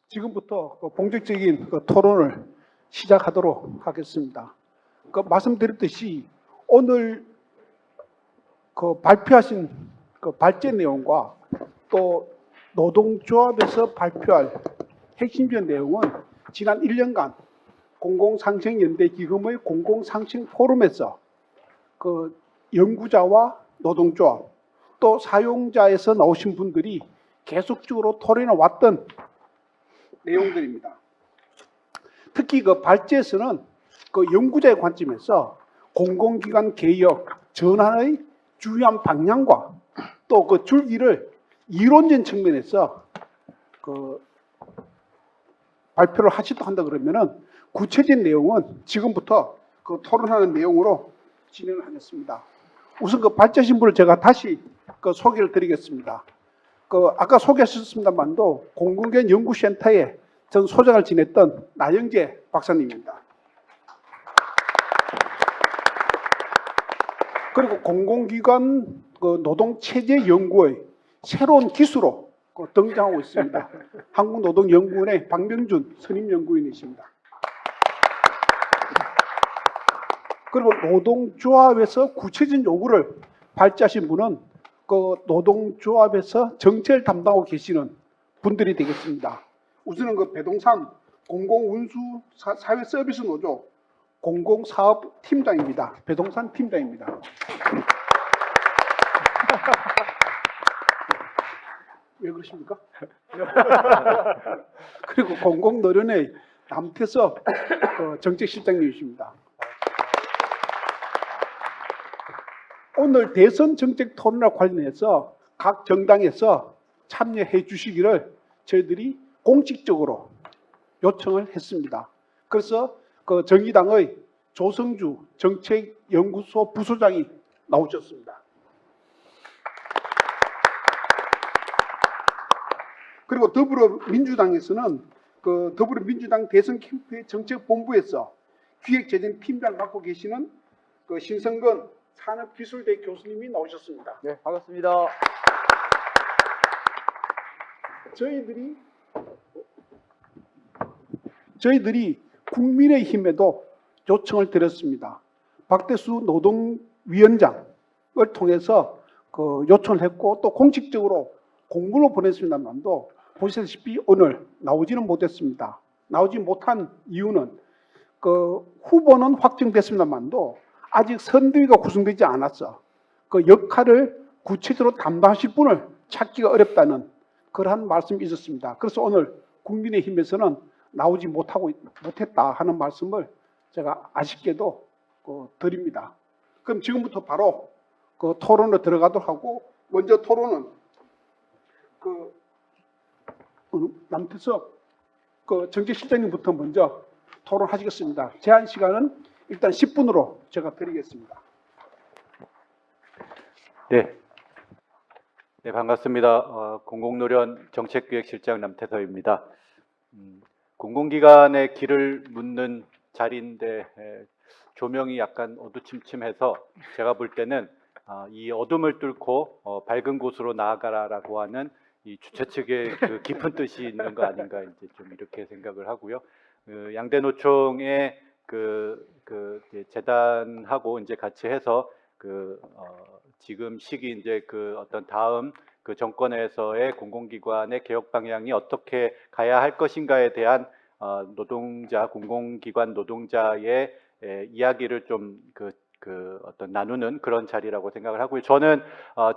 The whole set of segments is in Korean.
지금부터 본격적인 토론을 시작하도록 하겠습니다. 말씀드렸듯이 오늘 발표하신 발제 내용과 또 노동조합에서 발표할 핵심적 내용은 지난 1년간 공공상생연대기금의 공공상생 포럼에서 연구자와 노동조합 또 사용자에서 나오신 분들이 계속적으로 토론해 왔던 내용들입니다. 특히 발제에서는 연구자의 관점에서 공공기관 개혁 전환의 중요한 방향과 또 줄기를 이론적 측면에서 발표를 하시도 한다 그러면은 구체적인 내용은 지금부터 토론하는 내용으로 진행을 하겠습니다. 우선 발제하신 분을 제가 다시 소개를 드리겠습니다. 아까 소개하셨습니다만도 공공기관 연구센터에 전 소장을 지냈던 나영재 박사님입니다. 그리고 공공기관 노동체제연구의 새로운 기수로 등장하고 있습니다. 한국노동연구원의 박명준 선임연구원이십니다. 그리고 노동조합에서 구체적인 요구를 발제하신 분은 노동조합에서 정책을 담당하고 계시는 분들이 되겠습니다. 우선은 배동산 공공운수 사회서비스 노조 공공사업팀장입니다. 배동산 팀장입니다. 왜 그러십니까? 그리고 공공노련의 남태석 정책실장님이십니다. 오늘 대선 정책 토론과 관련해서 각 정당에서 참여해 주시기를 저희들이 공식적으로 요청을 했습니다. 그래서 정의당의 조성주 정책연구소 부소장이 나오셨습니다. 그리고 더불어민주당에서는 더불어민주당 대선 캠프의 정책본부에서 기획재정팀장을 맡고 계시는 신성건 산업기술대 교수님이 나오셨습니다. 네, 반갑습니다. 저희들이 국민의힘에도 요청을 드렸습니다. 박대수 노동위원장을 통해서 요청을 했고 또 공식적으로 공문을 보냈습니다만도 보시다시피 오늘 나오지는 못했습니다. 나오지 못한 이유는 후보는 확정됐습니다만도 아직 선대위가 구성되지 않았어. 역할을 구체적으로 담당하실 분을 찾기가 어렵다는 그러한 말씀이 있었습니다. 그래서 오늘 국민의힘에서는 나오지 못했다 하는 말씀을 제가 아쉽게도 드립니다. 그럼 지금부터 바로 토론으로 들어가도록 하고, 먼저 토론은 남태석 정책실장님부터 먼저 토론하시겠습니다. 제한 시간은 일단 10분으로 제가 드리겠습니다. 네, 반갑습니다. 공공노련 정책기획실장 남태서입니다. 공공기관의 길을 묻는 자리인데 조명이 약간 어두침침해서 제가 볼 때는 이 어둠을 뚫고 밝은 곳으로 나아가라라고 하는 이 주최 측의 깊은 뜻이 있는 거 아닌가 이제 좀 이렇게 생각을 하고요. 양대 노총의 재단하고 이제 같이 해서 지금 시기 이제 어떤 다음 정권에서의 공공기관의 개혁 방향이 어떻게 가야 할 것인가에 대한 노동자 공공기관 노동자의 이야기를 좀 어떤 나누는 그런 자리라고 생각을 하고요. 저는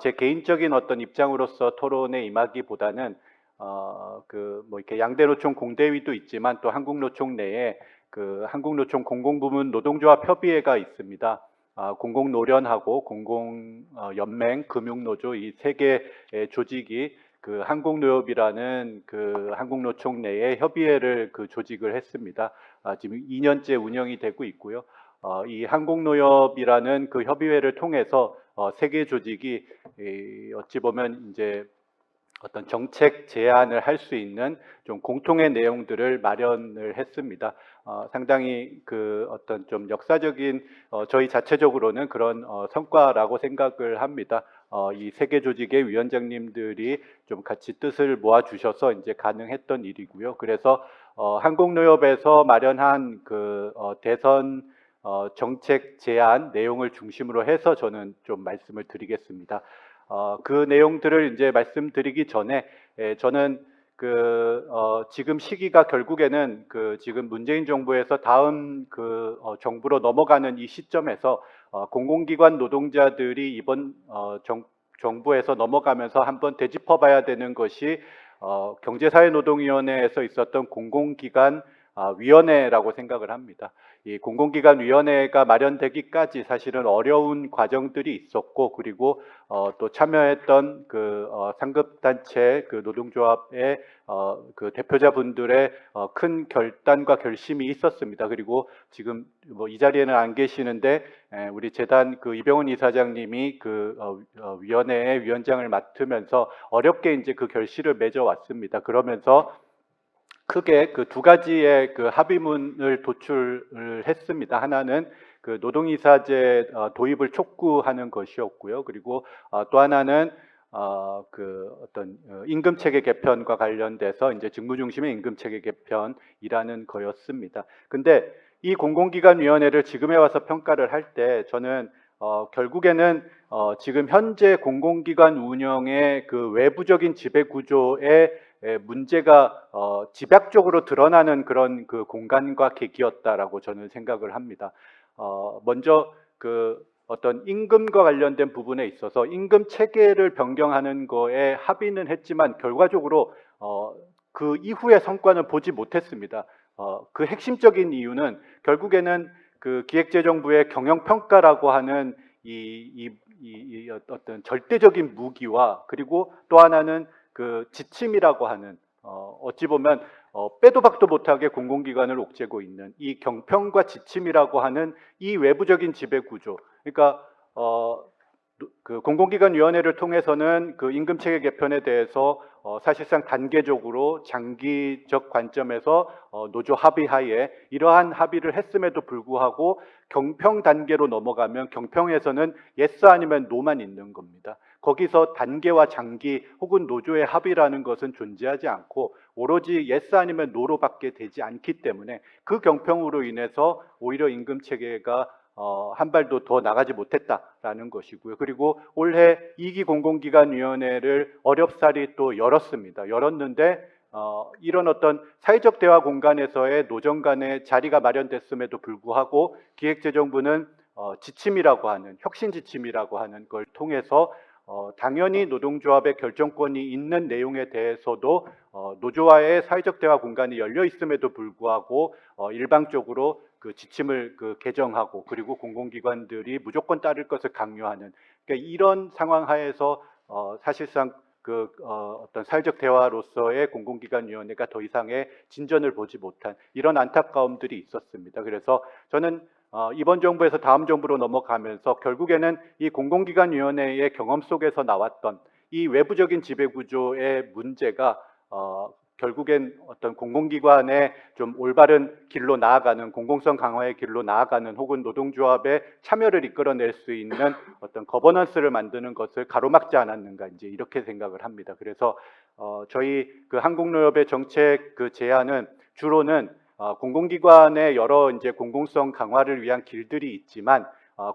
제 개인적인 어떤 입장으로서 토론에 임하기보다는 뭐 이렇게 양대노총 공대위도 있지만 또 한국노총 내에 한국노총 공공부문 노동조합 협의회가 있습니다. 공공노련하고 공공연맹, 금융노조 이 세 개 조직이 한국노협이라는 한국노총 내에 협의회를 조직을 했습니다. 지금 2년째 운영이 되고 있고요. 이 한국노협이라는 협의회를 통해서 세 개 조직이 어찌 보면 이제 어떤 정책 제안을 할 수 있는 좀 공통의 내용들을 마련을 했습니다. 상당히 어떤 좀 역사적인 저희 자체적으로는 그런 성과라고 생각을 합니다. 이 세계 조직의 위원장님들이 좀 같이 뜻을 모아 주셔서 이제 가능했던 일이고요. 그래서 한국노협에서 마련한 그 대선 정책 제안 내용을 중심으로 해서 저는 좀 말씀을 드리겠습니다. 그 내용들을 이제 말씀드리기 전에 저는 지금 시기가 결국에는 지금 문재인 정부에서 다음 정부로 넘어가는 이 시점에서 공공기관 노동자들이 이번 정부에서 넘어가면서 한번 되짚어봐야 되는 것이 경제사회노동위원회에서 있었던 공공기관 위원회라고 생각을 합니다. 이 공공기관위원회가 마련되기까지 사실은 어려운 과정들이 있었고, 그리고 또 참여했던 상급단체 노동조합의 그 대표자분들의 큰 결단과 결심이 있었습니다. 그리고 지금 뭐 이 자리에는 안 계시는데 우리 재단 이병훈 이사장님이 위원회의 위원장을 맡으면서 어렵게 이제 그 결실을 맺어왔습니다. 그러면서 크게 두 가지의 합의문을 도출을 했습니다. 하나는 노동이사제 도입을 촉구하는 것이었고요. 그리고 또 하나는 임금 체계 개편과 관련돼서 이제 직무 중심의 임금 체계 개편이라는 거였습니다. 근데 이 공공기관위원회를 지금에 와서 평가를 할 때 저는 결국에는 지금 현재 공공기관 운영의 외부적인 지배 구조에 문제가 집약적으로 드러나는 그런 공간과 계기였다라고 저는 생각을 합니다. 먼저 어떤 임금과 관련된 부분에 있어서 임금 체계를 변경하는 거에 합의는 했지만 결과적으로 그 이후의 성과는 보지 못했습니다. 그 핵심적인 이유는 결국에는 기획재정부의 경영평가라고 하는 어떤 절대적인 무기와, 그리고 또 하나는 지침이라고 하는 어찌 보면 빼도 박도 못하게 공공기관을 옥죄고 있는 이 경평과 지침이라고 하는 이 외부적인 지배 구조. 그러니까 공공기관위원회를 통해서는 임금체계 개편에 대해서 사실상 단계적으로 장기적 관점에서 노조 합의하에 이러한 합의를 했음에도 불구하고 경평 단계로 넘어가면 경평에서는 예스 아니면 노만 있는 겁니다. 거기서 단계와 장기 혹은 노조의 합의라는 것은 존재하지 않고 오로지 예스 아니면 노로밖에 되지 않기 때문에 그 경평으로 인해서 오히려 임금체계가 한 발도 더 나가지 못했다라는 것이고요. 그리고 올해 2기 공공기관위원회를 어렵사리 또 열었습니다. 열었는데 이런 어떤 사회적 대화 공간에서의 노정 간의 자리가 마련됐음에도 불구하고 기획재정부는 지침이라고 하는, 혁신 지침이라고 하는 걸 통해서 당연히 노동조합의 결정권이 있는 내용에 대해서도 노조와의 사회적 대화 공간이 열려 있음에도 불구하고 일방적으로 지침을 개정하고, 그리고 공공기관들이 무조건 따를 것을 강요하는, 그러니까 이런 상황 하에서 사실상 어떤 사회적 대화로서의 공공기관위원회가 더 이상의 진전을 보지 못한 이런 안타까움들이 있었습니다. 그래서 저는 이번 정부에서 다음 정부로 넘어가면서 결국에는 이 공공기관위원회의 경험 속에서 나왔던 이 외부적인 지배구조의 문제가 결국엔 어떤 공공기관의 좀 올바른 길로 나아가는, 공공성 강화의 길로 나아가는, 혹은 노동조합의 참여를 이끌어낼 수 있는 어떤 거버넌스를 만드는 것을 가로막지 않았는가, 이제 이렇게 생각을 합니다. 그래서 저희 한국노협의 정책 제안은 주로는 공공기관의 여러 이제 공공성 강화를 위한 길들이 있지만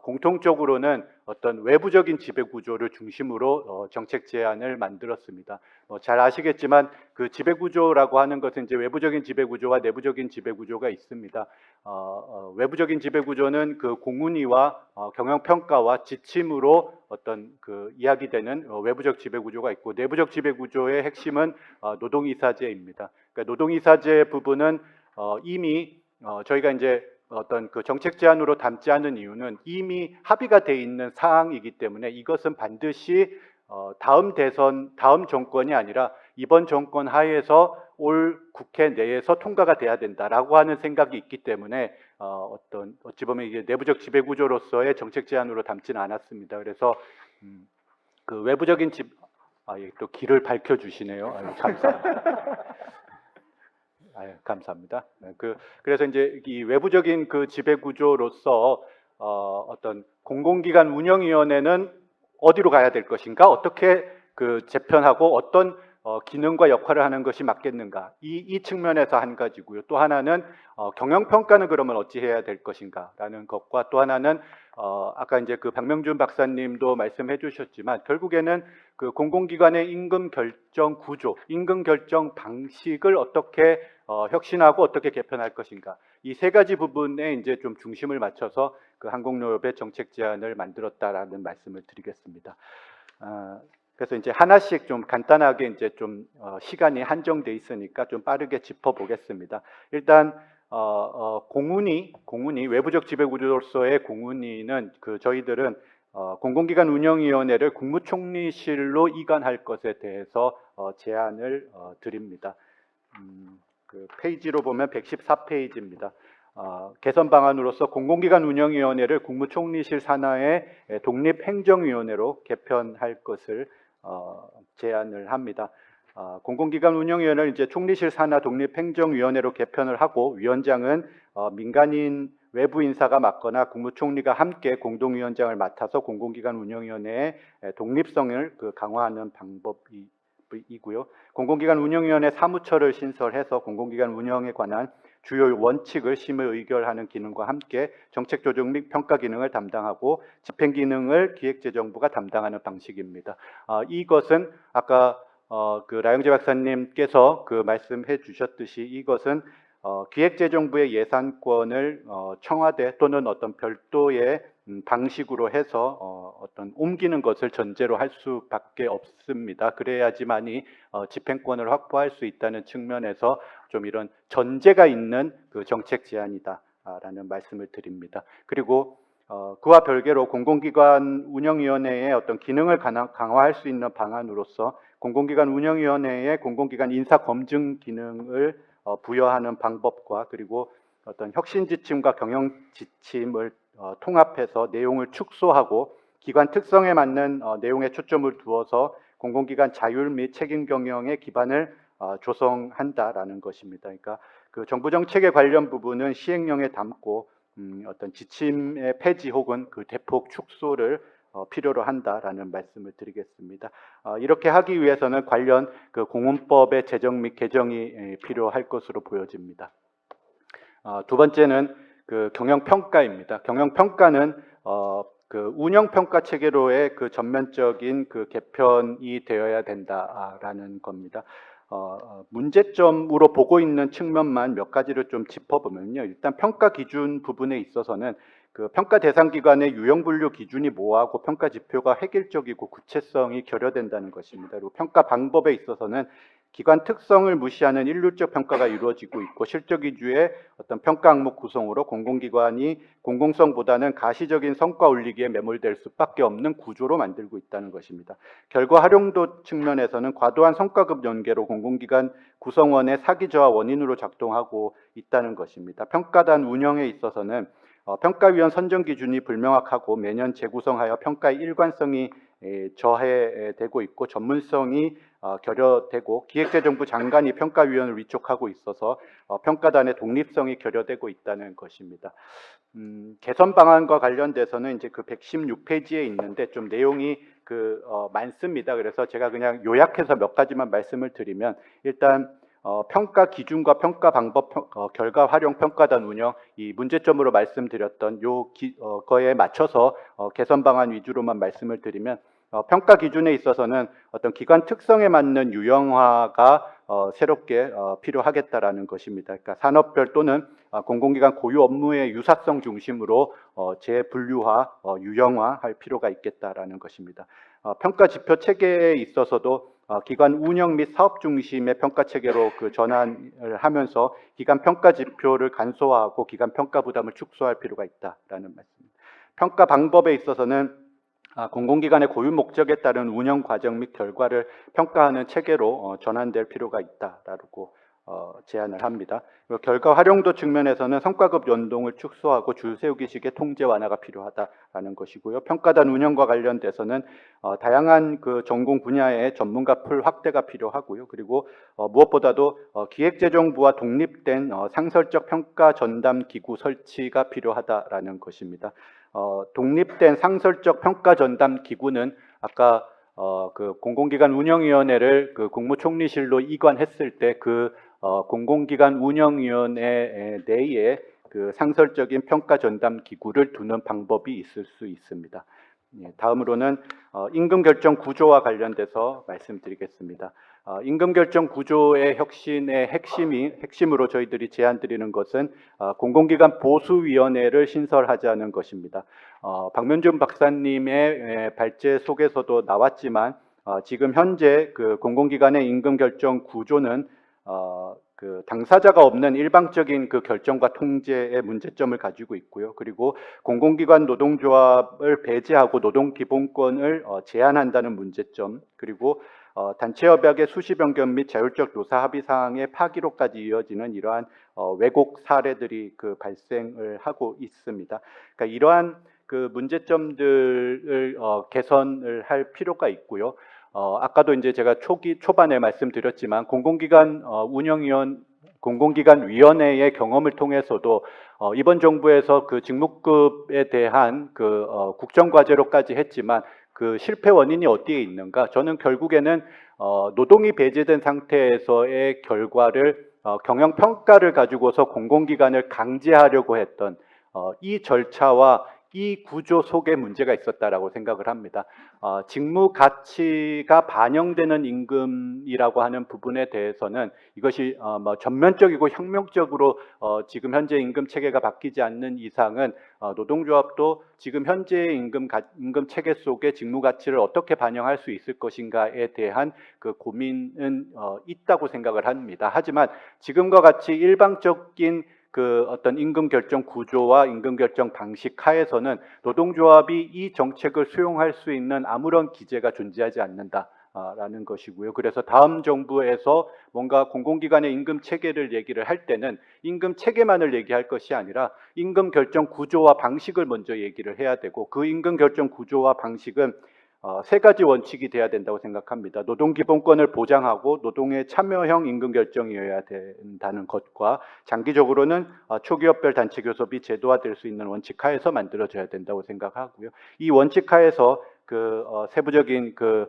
공통적으로는 어떤 외부적인 지배 구조를 중심으로 정책 제안을 만들었습니다. 잘 아시겠지만 지배 구조라고 하는 것은 이제 외부적인 지배 구조와 내부적인 지배 구조가 있습니다. 외부적인 지배 구조는 공운위와 경영평가와 지침으로 어떤 이야기되는 외부적 지배 구조가 있고, 내부적 지배 구조의 핵심은 노동이사제입니다. 그러니까 노동이사제 부분은 이미 저희가 이제 어떤 정책 제안으로 담지 않은 이유는 이미 합의가 돼 있는 사항이기 때문에 이것은 반드시 다음 대선, 다음 정권이 아니라 이번 정권 하에서 올 국회 내에서 통과가 돼야 된다라고 하는 생각이 있기 때문에 어찌 보면 이게 내부적 지배 구조로서의 정책 제안으로 담지는 않았습니다. 그래서 외부적인 또 길을 밝혀주시네요. 감사합니다. 감사합니다. 그래서 이제 이 외부적인 지배 구조로서 어떤 공공기관 운영위원회는 어디로 가야 될 것인가, 어떻게 그 재편하고 어떤 기능과 역할을 하는 것이 맞겠는가, 이 측면에서 한 가지고요. 또 하나는 경영평가는 그러면 어찌 해야 될 것인가라는 것과, 또 하나는 아까 이제 그 박명준 박사님도 말씀해 주셨지만 결국에는 그 공공기관의 임금 결정 구조, 임금 결정 방식을 어떻게 혁신하고 어떻게 개편할 것인가, 이 세 가지 부분에 이제 좀 중심을 맞춰서 그 한국노협의 정책 제안을 만들었다라는 말씀을 드리겠습니다. 그래서 이제 하나씩 좀 간단하게 이제 좀 시간이 한정돼 있으니까 좀 빠르게 짚어보겠습니다. 일단 공운위 외부적 지배구조로서의 공운위는 그 저희들은 공공기관 운영위원회를 국무총리실로 이관할 것에 대해서 제안을 드립니다. 그 페이지로 보면 114페이지입니다. 개선 방안으로서 공공기관 운영위원회를 국무총리실 산하의 독립행정위원회로 개편할 것을 제안을 합니다. 공공기관 운영위원회를 이제 총리실 산하 독립행정위원회로 개편을 하고, 위원장은 민간인 외부 인사가 맡거나 국무총리가 함께 공동위원장을 맡아서 공공기관 운영위원회의 독립성을 강화하는 방법이고요. 공공기관 운영위원회 사무처를 신설해서 공공기관 운영에 관한 주요 원칙을 심의 의결하는 기능과 함께 정책 조정 및 평가 기능을 담당하고 집행 기능을 기획재정부가 담당하는 방식입니다. 이것은 아까 그 라영재 박사님께서 그 말씀해 주셨듯이 이것은 기획재정부의 예산권을 청와대 또는 어떤 별도의 방식으로 해서 어떤 옮기는 것을 전제로 할 수밖에 없습니다. 그래야지만이 집행권을 확보할 수 있다는 측면에서 좀 이런 전제가 있는 그 정책 제안이다라는 말씀을 드립니다. 그리고 그와 별개로 공공기관 운영위원회의 어떤 기능을 강화할 수 있는 방안으로서 공공기관 운영위원회의 공공기관 인사 검증 기능을 부여하는 방법과, 그리고 어떤 혁신 지침과 경영 지침을 통합해서 내용을 축소하고 기관 특성에 맞는 내용에 초점을 두어서 공공기관 자율 및 책임 경영의 기반을 조성한다라는 것입니다. 그러니까 그 정부 정책에 관련 부분은 시행령에 담고 어떤 지침의 폐지 혹은 그 대폭 축소를 필요로 한다라는 말씀을 드리겠습니다. 이렇게 하기 위해서는 관련 그 공원법의 제정 및 개정이 필요할 것으로 보여집니다. 두 번째는 그 경영평가입니다. 경영평가는 그 운영평가 체계로의 그 전면적인 그 개편이 되어야 된다라는 겁니다. 문제점으로 보고 있는 측면만 몇 가지를 좀 짚어보면요. 일단 평가 기준 부분에 있어서는 그 평가 대상 기관의 유형 분류 기준이 모호하고 평가 지표가 획일적이고 구체성이 결여된다는 것입니다. 그리고 평가 방법에 있어서는 기관 특성을 무시하는 일률적 평가가 이루어지고 있고, 실적 위주의 어떤 평가 항목 구성으로 공공기관이 공공성보다는 가시적인 성과 올리기에 매몰될 수밖에 없는 구조로 만들고 있다는 것입니다. 결과 활용도 측면에서는 과도한 성과급 연계로 공공기관 구성원의 사기 저하 원인으로 작동하고 있다는 것입니다. 평가단 운영에 있어서는 평가위원 선정 기준이 불명확하고 매년 재구성하여 평가의 일관성이 저해되고 있고, 전문성이 결여되고, 기획재정부 장관이 평가위원을 위촉하고 있어서 평가단의 독립성이 결여되고 있다는 것입니다. 개선 방안과 관련돼서는 이제 그 116페이지에 있는데 좀 내용이 많습니다. 그래서 제가 그냥 요약해서 몇 가지만 말씀을 드리면, 일단 평가 기준과 평가 방법, 결과 활용 평가단 운영, 이 문제점으로 말씀드렸던 거에 맞춰서 개선 방안 위주로만 말씀을 드리면, 평가 기준에 있어서는 어떤 기관 특성에 맞는 유형화가 새롭게 필요하겠다라는 것입니다. 그러니까 산업별 또는 공공기관 고유 업무의 유사성 중심으로 재분류화, 유형화할 필요가 있겠다라는 것입니다. 평가 지표 체계에 있어서도 기관 운영 및 사업 중심의 평가 체계로 그 전환을 하면서 기관 평가 지표를 간소화하고 기관 평가 부담을 축소할 필요가 있다라는 말씀입니다. 평가 방법에 있어서는 공공기관의 고유 목적에 따른 운영 과정 및 결과를 평가하는 체계로 전환될 필요가 있다라고 제안을 합니다. 결과 활용도 측면에서는 성과급 연동을 축소하고 줄 세우기식의 통제 완화가 필요하다라는 것이고요. 평가단 운영과 관련돼서는 다양한 그 전공 분야의 전문가 풀 확대가 필요하고요. 그리고 무엇보다도 기획재정부와 독립된 상설적 평가 전담 기구 설치가 필요하다라는 것입니다. 독립된 상설적 평가 전담 기구는 아까 그 공공기관 운영위원회를 그 국무총리실로 이관했을 때 그 공공기관 운영위원회 내에 그 상설적인 평가 전담 기구를 두는 방법이 있을 수 있습니다. 예, 다음으로는 임금 결정 구조와 관련돼서 말씀드리겠습니다. 임금 결정 구조의 혁신의 핵심으로 저희들이 제안드리는 것은 공공기관 보수위원회를 신설하자는 것입니다. 박면준 박사님의 발제 속에서도 나왔지만 지금 현재 그 공공기관의 임금 결정 구조는 그 당사자가 없는 일방적인 그 결정과 통제의 문제점을 가지고 있고요. 그리고 공공기관 노동조합을 배제하고 노동기본권을 제한한다는 문제점, 그리고 단체협약의 수시 변경 및 자율적 노사 합의 사항의 파기로까지 이어지는 이러한 왜곡 사례들이 그 발생을 하고 있습니다. 그러니까 이러한 그 문제점들을 개선을 할 필요가 있고요. 아까도 이제 제가 초반에 말씀드렸지만 공공기관위원회의 경험을 통해서도 이번 정부에서 그 직무급에 대한 그 국정과제로까지 했지만 그 실패 원인이 어디에 있는가? 저는 결국에는 노동이 배제된 상태에서의 결과를 경영 평가를 가지고서 공공기관을 강제하려고 했던 이 절차와 이 구조 속에 문제가 있었다라고 생각을 합니다. 직무 가치가 반영되는 임금이라고 하는 부분에 대해서는 이것이 뭐 전면적이고 혁명적으로 지금 현재 임금 체계가 바뀌지 않는 이상은 노동조합도 지금 현재의 임금 체계 속에 직무 가치를 어떻게 반영할 수 있을 것인가에 대한 그 고민은 있다고 생각을 합니다. 하지만 지금과 같이 일방적인 그 어떤 임금 결정 구조와 임금 결정 방식 하에서는 노동조합이 이 정책을 수용할 수 있는 아무런 기제가 존재하지 않는다라는 것이고요. 그래서 다음 정부에서 뭔가 공공기관의 임금 체계를 얘기를 할 때는 임금 체계만을 얘기할 것이 아니라 임금 결정 구조와 방식을 먼저 얘기를 해야 되고, 그 임금 결정 구조와 방식은 세 가지 원칙이 돼야 된다고 생각합니다. 노동기본권을 보장하고 노동의 참여형 임금 결정이어야 된다는 것과, 장기적으로는 초기업별 단체 교섭이 제도화될 수 있는 원칙 하에서 만들어져야 된다고 생각하고요. 이 원칙 하에서 그 세부적인 그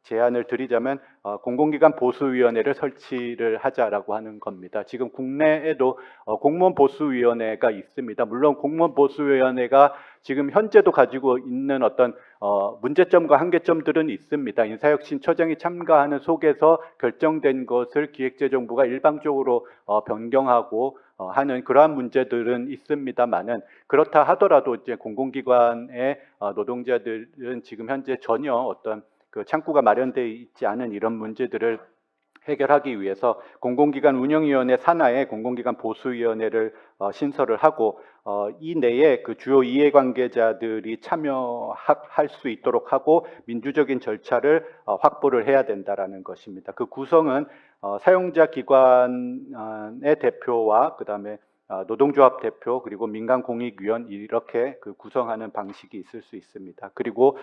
제안을 드리자면 공공기관 보수위원회를 설치를 하자라고 하는 겁니다. 지금 국내에도 공무원 보수위원회가 있습니다. 물론 공무원 보수위원회가 지금 현재도 가지고 있는 어떤 문제점과 한계점들은 있습니다. 인사혁신처장이 참가하는 속에서 결정된 것을 기획재정부가 일방적으로 변경하고 하는 그러한 문제들은 있습니다만은, 그렇다 하더라도 이제 공공기관의 노동자들은 지금 현재 전혀 어떤 그 창구가 마련되어 있지 않은 이런 문제들을 해결하기 위해서 공공기관 운영위원회 산하에 공공기관 보수위원회를 신설을 하고 이 내에 그 주요 이해관계자들이 참여할 수 있도록 하고 민주적인 절차를 확보를 해야 된다라는 것입니다. 그 구성은 사용자 기관의 대표와 그다음에 노동조합 대표 그리고 민간공익위원 이렇게 그 구성하는 방식이 있을 수 있습니다. 그리고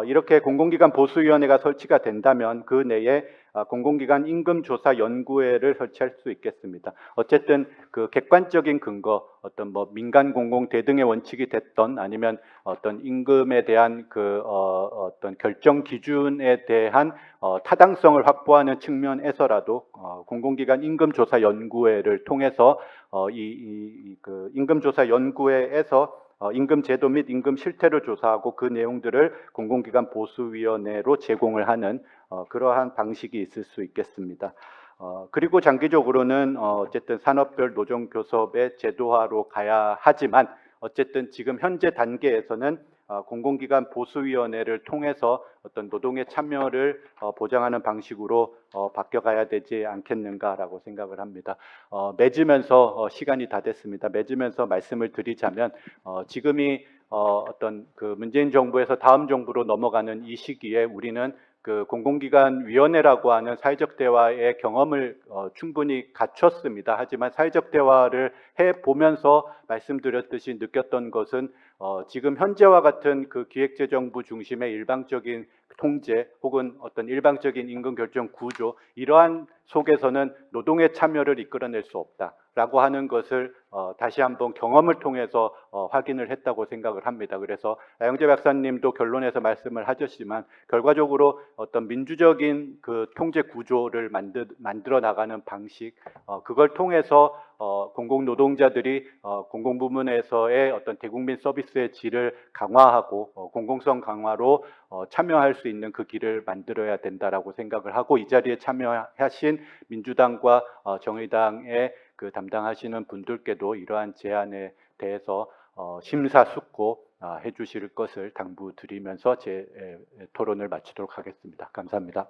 이렇게 공공기관 보수위원회가 설치가 된다면 그 내에 공공기관 임금조사연구회를 설치할 수 있겠습니다. 어쨌든 그 객관적인 근거, 어떤 뭐 민간 공공 대등의 원칙이 됐던 아니면 어떤 임금에 대한 그 어떤 결정 기준에 대한 타당성을 확보하는 측면에서라도 공공기관 임금조사연구회를 통해서 그 임금조사연구회에서 임금 제도 및 임금 실태를 조사하고 그 내용들을 공공기관 보수위원회로 제공을 하는 그러한 방식이 있을 수 있겠습니다. 그리고 장기적으로는 어쨌든 산업별 노동교섭의 제도화로 가야 하지만, 어쨌든 지금 현재 단계에서는 공공기관 보수위원회를 통해서 어떤 노동의 참여를 보장하는 방식으로 바뀌어가야 되지 않겠는가라고 생각을 합니다. 맺으면서 시간이 다 됐습니다. 맺으면서 말씀을 드리자면 지금이 어떤 그 문재인 정부에서 다음 정부로 넘어가는 이 시기에 우리는 그 공공기관 위원회라고 하는 사회적 대화의 경험을 충분히 갖췄습니다. 하지만 사회적 대화를 해 보면서 말씀드렸듯이 느꼈던 것은 지금 현재와 같은 그 기획재정부 중심의 일방적인 통제 혹은 어떤 일방적인 임금 결정 구조, 이러한 속에서는 노동의 참여를 이끌어낼 수 없다. 라고 하는 것을 다시 한번 경험을 통해서 확인을 했다고 생각을 합니다. 그래서 나영재 박사님도 결론에서 말씀을 하셨지만 결과적으로 어떤 민주적인 그 통제 구조를 만들어 나가는 방식, 그걸 통해서 공공노동자들이 공공부문에서의 어떤 대국민 서비스의 질을 강화하고 공공성 강화로 참여할 수 있는 그 길을 만들어야 된다라고 생각을 하고, 이 자리에 참여하신 민주당과 정의당의 그 담당하시는 분들께도 이러한 제안에 대해서 심사숙고 해주실 것을 당부드리면서 제 토론을 마치도록 하겠습니다. 감사합니다.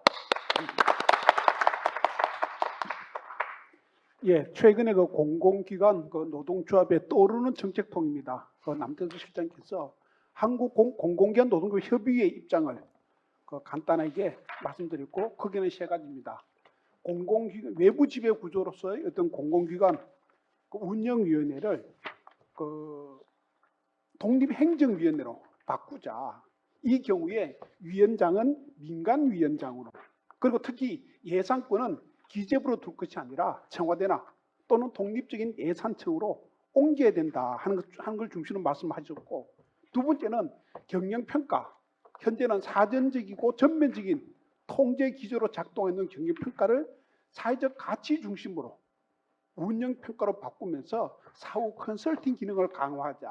예, 최근에 그 공공기관 그 노동조합에 떠오르는 정책통입니다. 그 남태수 실장께서 한국 공공기관 노동조합 협의회 입장을 그 간단하게 말씀드렸고, 크게는 세 가지입니다. 공공기관 외부 지배 구조로서의 어떤 공공기관 그 운영위원회를 그 독립행정위원회로 바꾸자. 이 경우에 위원장은 민간위원장으로, 그리고 특히 예산권은 기재부로 둘 것이 아니라 청와대나 또는 독립적인 예산청으로 옮겨야 된다 하는 걸 중심으로 말씀하셨고, 두 번째는 경영평가. 현재는 사전적이고 전면적인 통제 기조로 작동하는 경영평가를 사회적 가치 중심으로 운영평가로 바꾸면서 사후 컨설팅 기능을 강화하자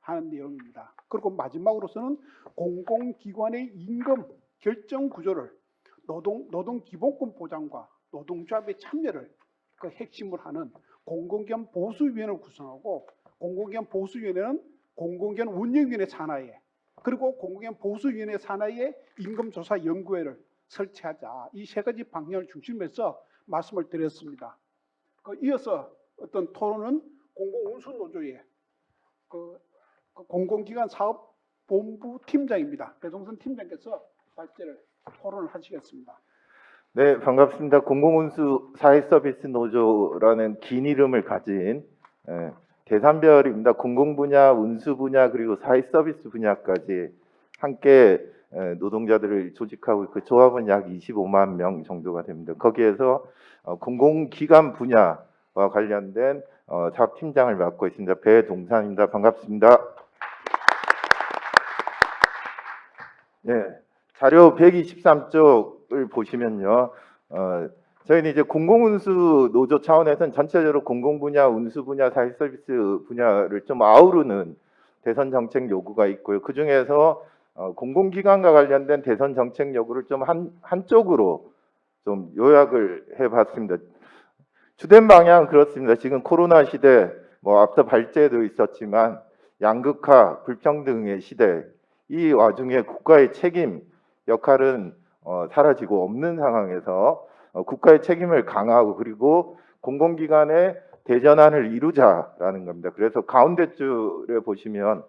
하는 내용입니다. 그리고 마지막으로서는 공공기관의 임금 결정 구조를 노동기본권 보장과 노동조합의 참여를 그 핵심으로 하는 공공기관 보수위원회를 구성하고, 공공기관 보수위원회는 공공기관 운영위원회 산하에, 그리고 공공기관 보수위원회 산하에 임금조사연구회를 설치하자. 이 세 가지 방향을 중심으로 해서 말씀을 드렸습니다. 이어서 어떤 토론은 공공운수노조의 공공기관 사업본부 팀장입니다. 배동선 팀장께서 발제를 토론을 하시겠습니다. 네, 반갑습니다. 공공운수 사회서비스 노조라는 긴 이름을 가진 대산별입니다. 공공분야, 운수분야, 그리고 사회서비스 분야까지 함께 노동자들을 조직하고, 그 조합은 약 25만 명 정도가 됩니다. 거기에서 공공기관 분야와 관련된 사업팀장을 맡고 있습니다. 배동산입니다. 반갑습니다. 네, 자료 123쪽을 보시면요, 저희는 이제 공공운수 노조 차원에서는 전체적으로 공공분야, 운수분야, 사회서비스 분야를 좀 아우르는 대선 정책 요구가 있고요. 그 중에서 공공기관과 관련된 대선 정책 요구를 좀 한쪽으로 좀 요약을 해봤습니다. 주된 방향은 그렇습니다. 지금 코로나 시대, 앞서 발제도 있었지만 양극화, 불평등의 시대, 이 와중에 국가의 책임 역할은 사라지고 없는 상황에서 국가의 책임을 강화하고, 그리고 공공기관의 대전환을 이루자라는 겁니다. 그래서 가운데 줄에 보시면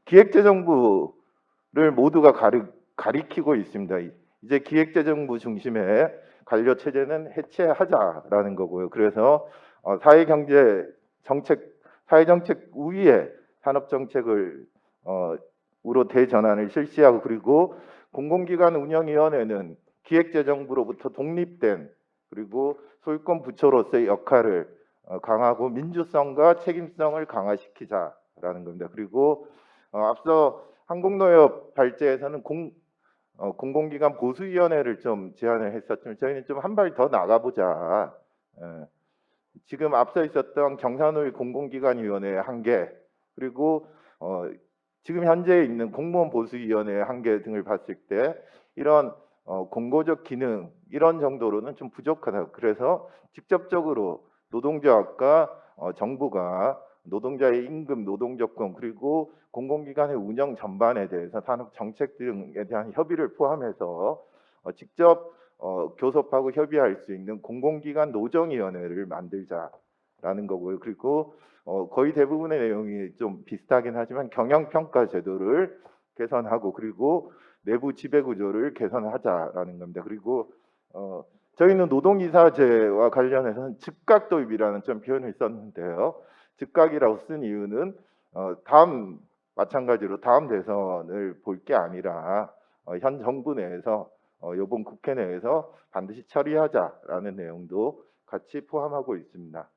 기획재정부를 모두가 가리키고 있습니다. 이제 기획재정부 중심의 관료 체제는 해체하자라는 거고요. 그래서 사회정책 우위에 산업정책을 우로 대전환을 실시하고, 그리고 공공기관 운영위원회는 기획재정부로부터 독립된, 그리고 소유권 부처로서의 역할을 강화하고 민주성과 책임성을 강화시키자라는 겁니다. 그리고 앞서 한국노협 발제에서는 공공기관 보수위원회를 좀 제안을 했었지만, 저희는 좀 한 발 더 나가보자. 지금 앞서 있었던 경사노위 공공기관위원회 한 개, 그리고 지금 현재 있는 공무원 보수위원회 한 개 등을 봤을 때 이런 공고적 기능 이런 정도로는 좀 부족하다. 그래서 직접적으로 노동조합과 정부가 노동자의 임금, 노동조건, 그리고 공공기관의 운영 전반에 대해서 산업 정책 등에 대한 협의를 포함해서 직접 교섭하고 협의할 수 있는 공공기관 노정위원회를 만들자라는 거고요. 그리고 거의 대부분의 내용이 좀 비슷하긴 하지만 경영평가 제도를 개선하고, 그리고 내부 지배 구조를 개선하자라는 겁니다. 그리고 저희는 노동이사제와 관련해서는 즉각 도입이라는 좀 표현을 썼는데요. 즉각이라고 쓴 이유는 마찬가지로 다음 대선을 볼 게 아니라 현 정부 내에서 이번 국회 내에서 반드시 처리하자라는 내용도 같이 포함하고 있습니다.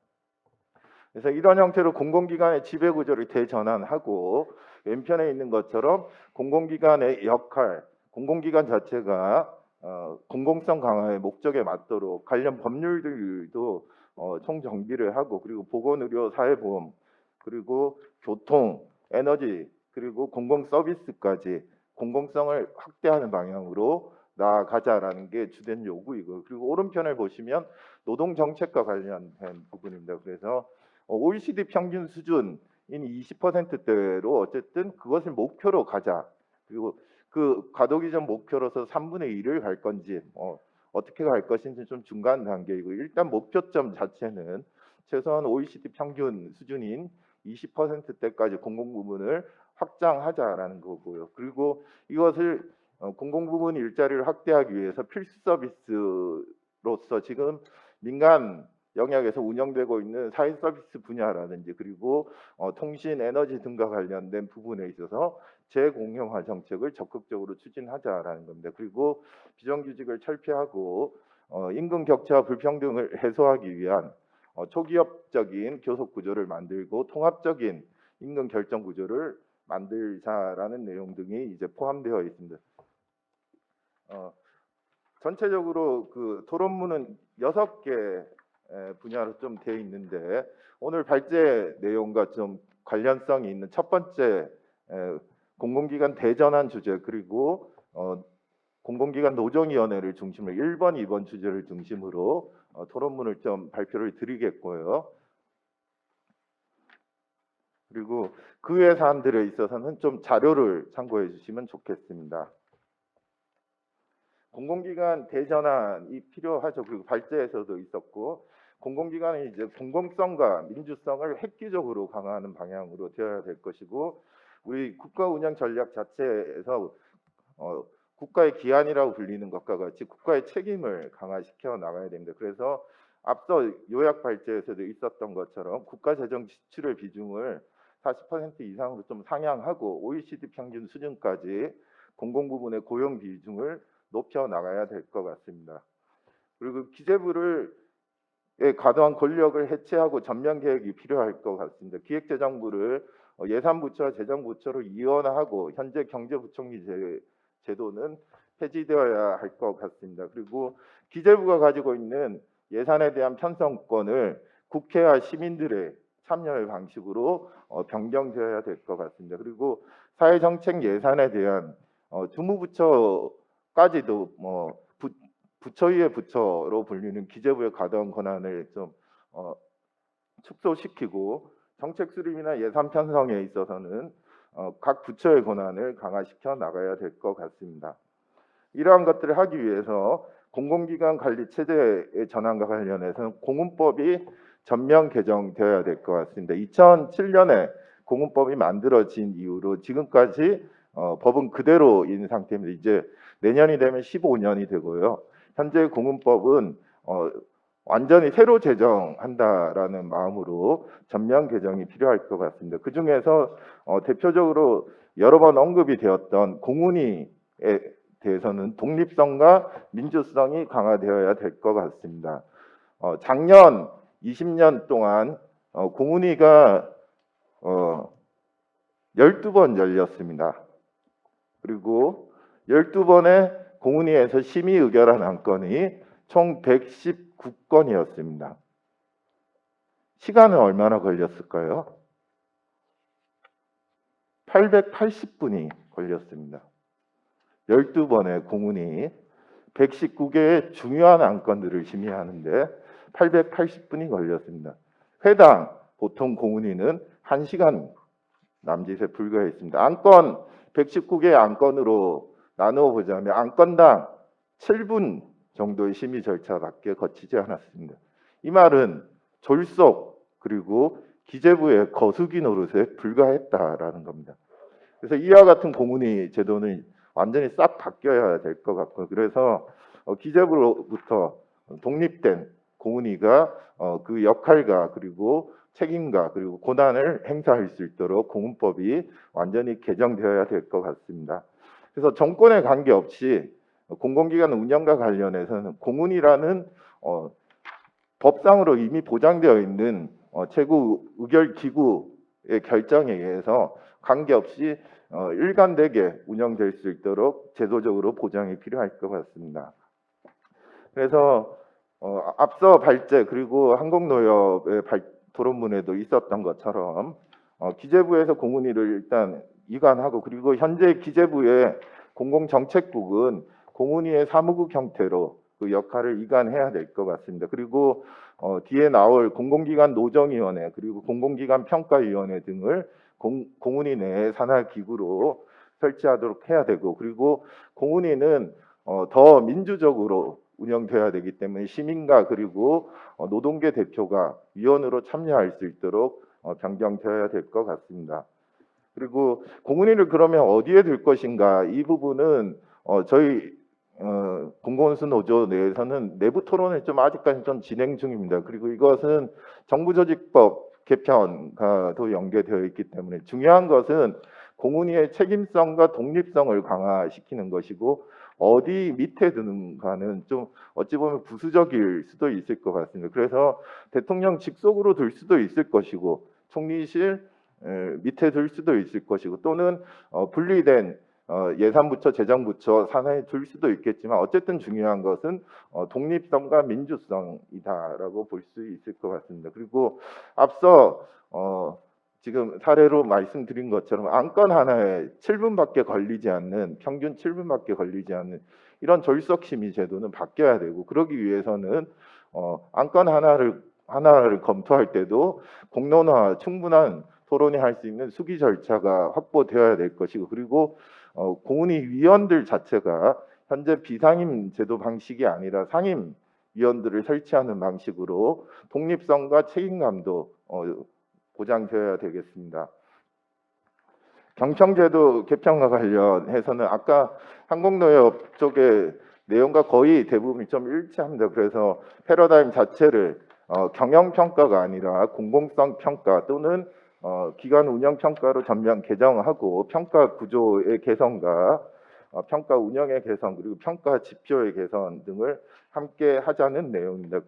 그래서 이런 형태로 공공기관의 지배 구조를 대전환하고 왼편에 있는 것처럼 공공기관의 역할, 공공기관 자체가 공공성 강화의 목적에 맞도록 관련 법률들도 총정비를 하고, 그리고 보건의료, 사회보험, 그리고 교통, 에너지, 그리고 공공 서비스까지 공공성을 확대하는 방향으로 나아가자라는 게 주된 요구이고, 그리고 오른편을 보시면 노동 정책과 관련된 부분입니다. 그래서 OECD 평균 수준인 20%대로 어쨌든 그것을 목표로 가자. 그리고 그 과도 기준 목표로서 3분의 1을 갈 건지 어떻게 갈 것인지 좀 중간 단계이고, 일단 목표점 자체는 최소한 OECD 평균 수준인 20%대까지 공공 부문을 확장하자라는 거고요. 그리고 이것을 공공 부문 일자리를 확대하기 위해서 필수 서비스로서 지금 민간 영역에서 운영되고 있는 사회 서비스 분야라든지, 그리고 통신, 에너지 등과 관련된 부분에 있어서 재공용화 정책을 적극적으로 추진하자라는 겁니다. 그리고 비정규직을 철폐하고 임금 격차와 불평등을 해소하기 위한 초기업적인 교섭 구조를 만들고 통합적인 임금 결정 구조를 만들자라는 내용 등이 이제 포함되어 있습니다. 전체적으로 그 토론문은 6개 분야로 좀 되어 있는데, 오늘 발제 내용과 좀 관련성이 있는 첫 번째 공공기관 대전환 주제, 그리고 공공기관 노정위원회를 중심으로 1번, 2번 주제를 중심으로 토론문을 좀 발표를 드리겠고요. 그리고 그 외 사안들에 있어서는 좀 자료를 참고해 주시면 좋겠습니다. 공공기관 대전환이 필요하죠. 그리고 발제에서도 있었고, 공공기관이 이제 공공성과 민주성을 획기적으로 강화하는 방향으로 되어야 될 것이고, 우리 국가 운영 전략 자체에서 국가의 기한이라고 불리는 것과 같이 국가의 책임을 강화시켜 나가야 됩니다. 그래서 앞서 요약 발제에서도 있었던 것처럼 국가 재정 지출의 비중을 40% 이상으로 좀 상향하고 OECD 평균 수준까지 공공 부문의 고용 비중을 높여 나가야 될 것 같습니다. 그리고 기재부를 과도한 권력을 해체하고 전면 개혁이 필요할 것 같습니다. 기획재정부를 예산부처와 재정부처로 이원하고 현재 경제부총리 제도는 폐지되어야 할 것 같습니다. 그리고 기재부가 가지고 있는 예산에 대한 편성권을 국회와 시민들의 참여의 방식으로 변경되어야 될 것 같습니다. 그리고 사회정책 예산에 대한 주무부처까지도 부처 위의 부처로 불리는 기재부의 과도한 권한을 좀 축소시키고, 정책 수립이나 예산 편성에 있어서는 각 부처의 권한을 강화시켜 나가야 될 것 같습니다. 이러한 것들을 하기 위해서 공공기관 관리 체제의 전환과 관련해서는 공문법이 전면 개정되어야 될 것 같습니다. 2007년에 공문법이 만들어진 이후로 지금까지 법은 그대로인 상태입니다. 이제 내년이 되면 15년이 되고요. 현재 공문법은 완전히 새로 제정한다라는 마음으로 전면 개정이 필요할 것 같습니다. 그 중에서 대표적으로 여러 번 언급이 되었던 공운위에 대해서는 독립성과 민주성이 강화되어야 될 것 같습니다. 작년 20년 동안 공운위가 12번 열렸습니다. 그리고 12번의 공운위에서 심의 의결한 안건이 총 119건이었습니다. 시간은 얼마나 걸렸을까요? 880분이 걸렸습니다. 12번의 공운위 119개의 중요한 안건들을 심의하는데 880분이 걸렸습니다. 회당 보통 공운위는 1시간 남짓에 불과했습니다. 안건 119개의 안건으로 나누어 보자면 안건당 7분 정도의 심의 절차밖에 거치지 않았습니다. 이 말은 졸속 그리고 기재부의 거수기 노릇에 불과했다라는 겁니다. 그래서 이와 같은 공운위 제도는 완전히 싹 바뀌어야 될 것 같고, 그래서 기재부로부터 독립된 공운위가 그 역할과 그리고 책임과 그리고 권한을 행사할 수 있도록 공문법이 완전히 개정되어야 될 것 같습니다. 그래서 정권에 관계없이 공공기관 운영과 관련해서는 공운위라는 법상으로 이미 보장되어 있는 최고 의결 기구의 결정에 의해서 관계없이 일관되게 운영될 수 있도록 제도적으로 보장이 필요할 것 같습니다. 그래서 앞서 발제 그리고 한국노협의 토론문에도 있었던 것처럼 기재부에서 공훈위를 일단 이관하고, 그리고 현재 기재부의 공공정책국은 공훈위의 사무국 형태로 그 역할을 이관해야 될 것 같습니다. 그리고 뒤에 나올 공공기관 노정위원회 그리고 공공기관 평가위원회 등을 공훈위 내의 산하 기구로 설치하도록 해야 되고, 그리고 공훈위는 더 민주적으로 운영돼야 되기 때문에 시민과 그리고 노동계 대표가 위원으로 참여할 수 있도록 변경되어야 될 것 같습니다. 그리고 공훈위를 그러면 어디에 둘 것인가, 이 부분은 저희 공공운수 노조 내에서는 내부 토론을 좀 아직까지 좀 진행 중입니다. 그리고 이것은 정부조직법 개편과도 연계되어 있기 때문에 중요한 것은 공훈위의 책임성과 독립성을 강화시키는 것이고, 어디 밑에 드는가는 좀 어찌 보면 부수적일 수도 있을 것 같습니다. 그래서 대통령 직속으로 둘 수도 있을 것이고, 총리실 밑에 둘 수도 있을 것이고, 또는 분리된 예산부처, 재정부처 산하에 둘 수도 있겠지만, 어쨌든 중요한 것은 독립성과 민주성이다라고 볼 수 있을 것 같습니다. 그리고 앞서 지금 사례로 말씀드린 것처럼 안건 하나에 7분밖에 걸리지 않는, 평균 7분밖에 걸리지 않는 이런 졸속 심의 제도는 바뀌어야 되고, 그러기 위해서는 안건 하나를 검토할 때도 공론화, 충분한 토론이 할 수 있는 수기 절차가 확보되어야 될 것이고, 그리고 공훈위 위원들 자체가 현재 비상임 제도 방식이 아니라 상임 위원들을 설치하는 방식으로 독립성과 책임감도 보장되어야 되겠습니다. 경청제도 개편과 관련해서는 아까 한국노협 쪽의 내용과 거의 대부분이 좀 일치합니다. 그래서 패러다임 자체를 경영평가가 아니라 공공성 평가 또는 기관 운영 평가로 전면 개정하고, 평가 구조의 개선과 평가 운영의 개선 그리고 평가 지표의 개선 등을 함께 하자는 내용입니다.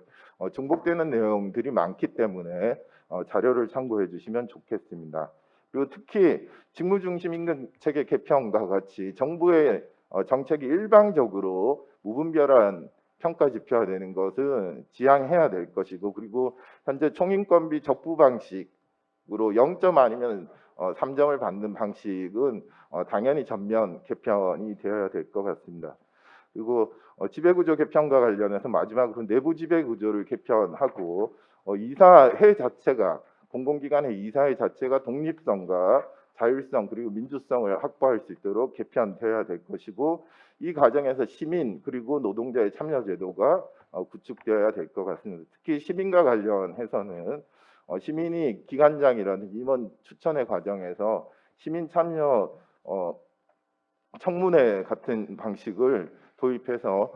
중복되는 내용들이 많기 때문에 자료를 참고해 주시면 좋겠습니다. 그리고 특히 직무중심 임금 체계 개편과 같이 정부의 정책이 일방적으로 무분별한 평가 지표화되는 것은 지양해야 될 것이고, 그리고 현재 총인건비 적부 방식으로 0점 아니면 3점을 받는 방식은 당연히 전면 개편이 되어야 될 것 같습니다. 그리고 지배구조 개편과 관련해서 마지막으로 내부 지배구조를 개편하고, 이사회 자체가, 공공기관의 이사회 자체가 독립성과 자율성 그리고 민주성을 확보할 수 있도록 개편되어야 될 것이고, 이 과정에서 시민 그리고 노동자의 참여 제도가 구축되어야 될 것 같습니다. 특히 시민과 관련해서는 시민이 기관장이라든지 임원 추천의 과정에서 시민 참여 청문회 같은 방식을 도입해서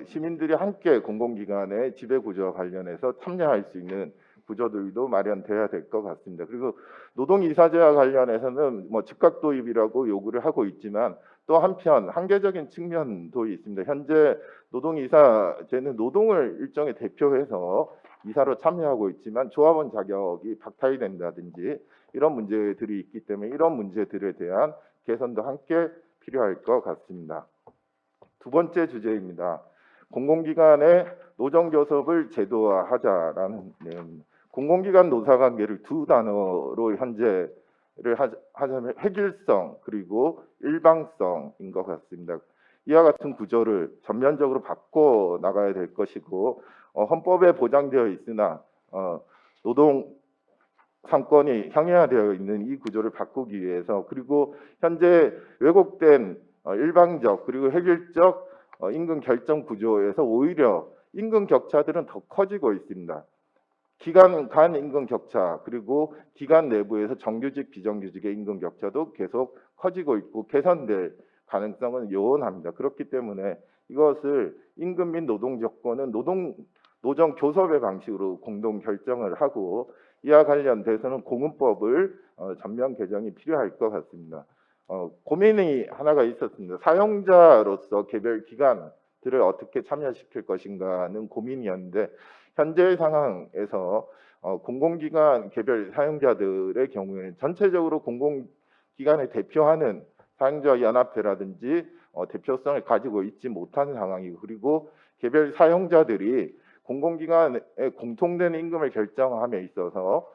시민들이 함께 공공기관의 지배구조와 관련해서 참여할 수 있는 구조들도 마련돼야 될 것 같습니다. 그리고 노동이사제와 관련해서는 즉각 도입이라고 요구를 하고 있지만, 또 한편 한계적인 측면도 있습니다. 현재 노동이사제는 노동을 일종의 대표해서 이사로 참여하고 있지만 조합원 자격이 박탈이 된다든지 이런 문제들이 있기 때문에, 이런 문제들에 대한 개선도 함께 필요할 것 같습니다. 두 번째 주제입니다. 공공기관의 노정교섭을 제도화하자라는 내용입니다. 공공기관 노사관계를 두 단어로 현재를 하자면 획일성 그리고 일방성인 것 같습니다. 이와 같은 구조를 전면적으로 바꿔 나가야 될 것이고, 헌법에 보장되어 있으나 노동 3권이 형해화되어 있는 이 구조를 바꾸기 위해서, 그리고 현재 왜곡된 일방적 그리고 획일적 임금 결정 구조에서 오히려 임금 격차들은 더 커지고 있습니다. 기관 간 임금 격차 그리고 기관 내부에서 정규직 비정규직의 임금 격차도 계속 커지고 있고, 개선될 가능성은 요원합니다. 그렇기 때문에 이것을 임금 및 노동 조건은 노정 교섭의 방식으로 공동 결정을 하고, 이와 관련돼서는 공문법을 전면 개정이 필요할 것 같습니다. 고민이 하나가 있었습니다. 사용자로서 개별 기관들 들을 어떻게 참여시킬 것인가는 고민이었는데 현재 상황에서 공공기관 개별 사용자들의 경우에는 전체적으로 공공기관을 대표하는 사용자 연합회라든지 대표성을 가지고 있지 못한 상황이고, 그리고 개별 사용자들이 공공기관의 공통된 임금을 결정함에 있어서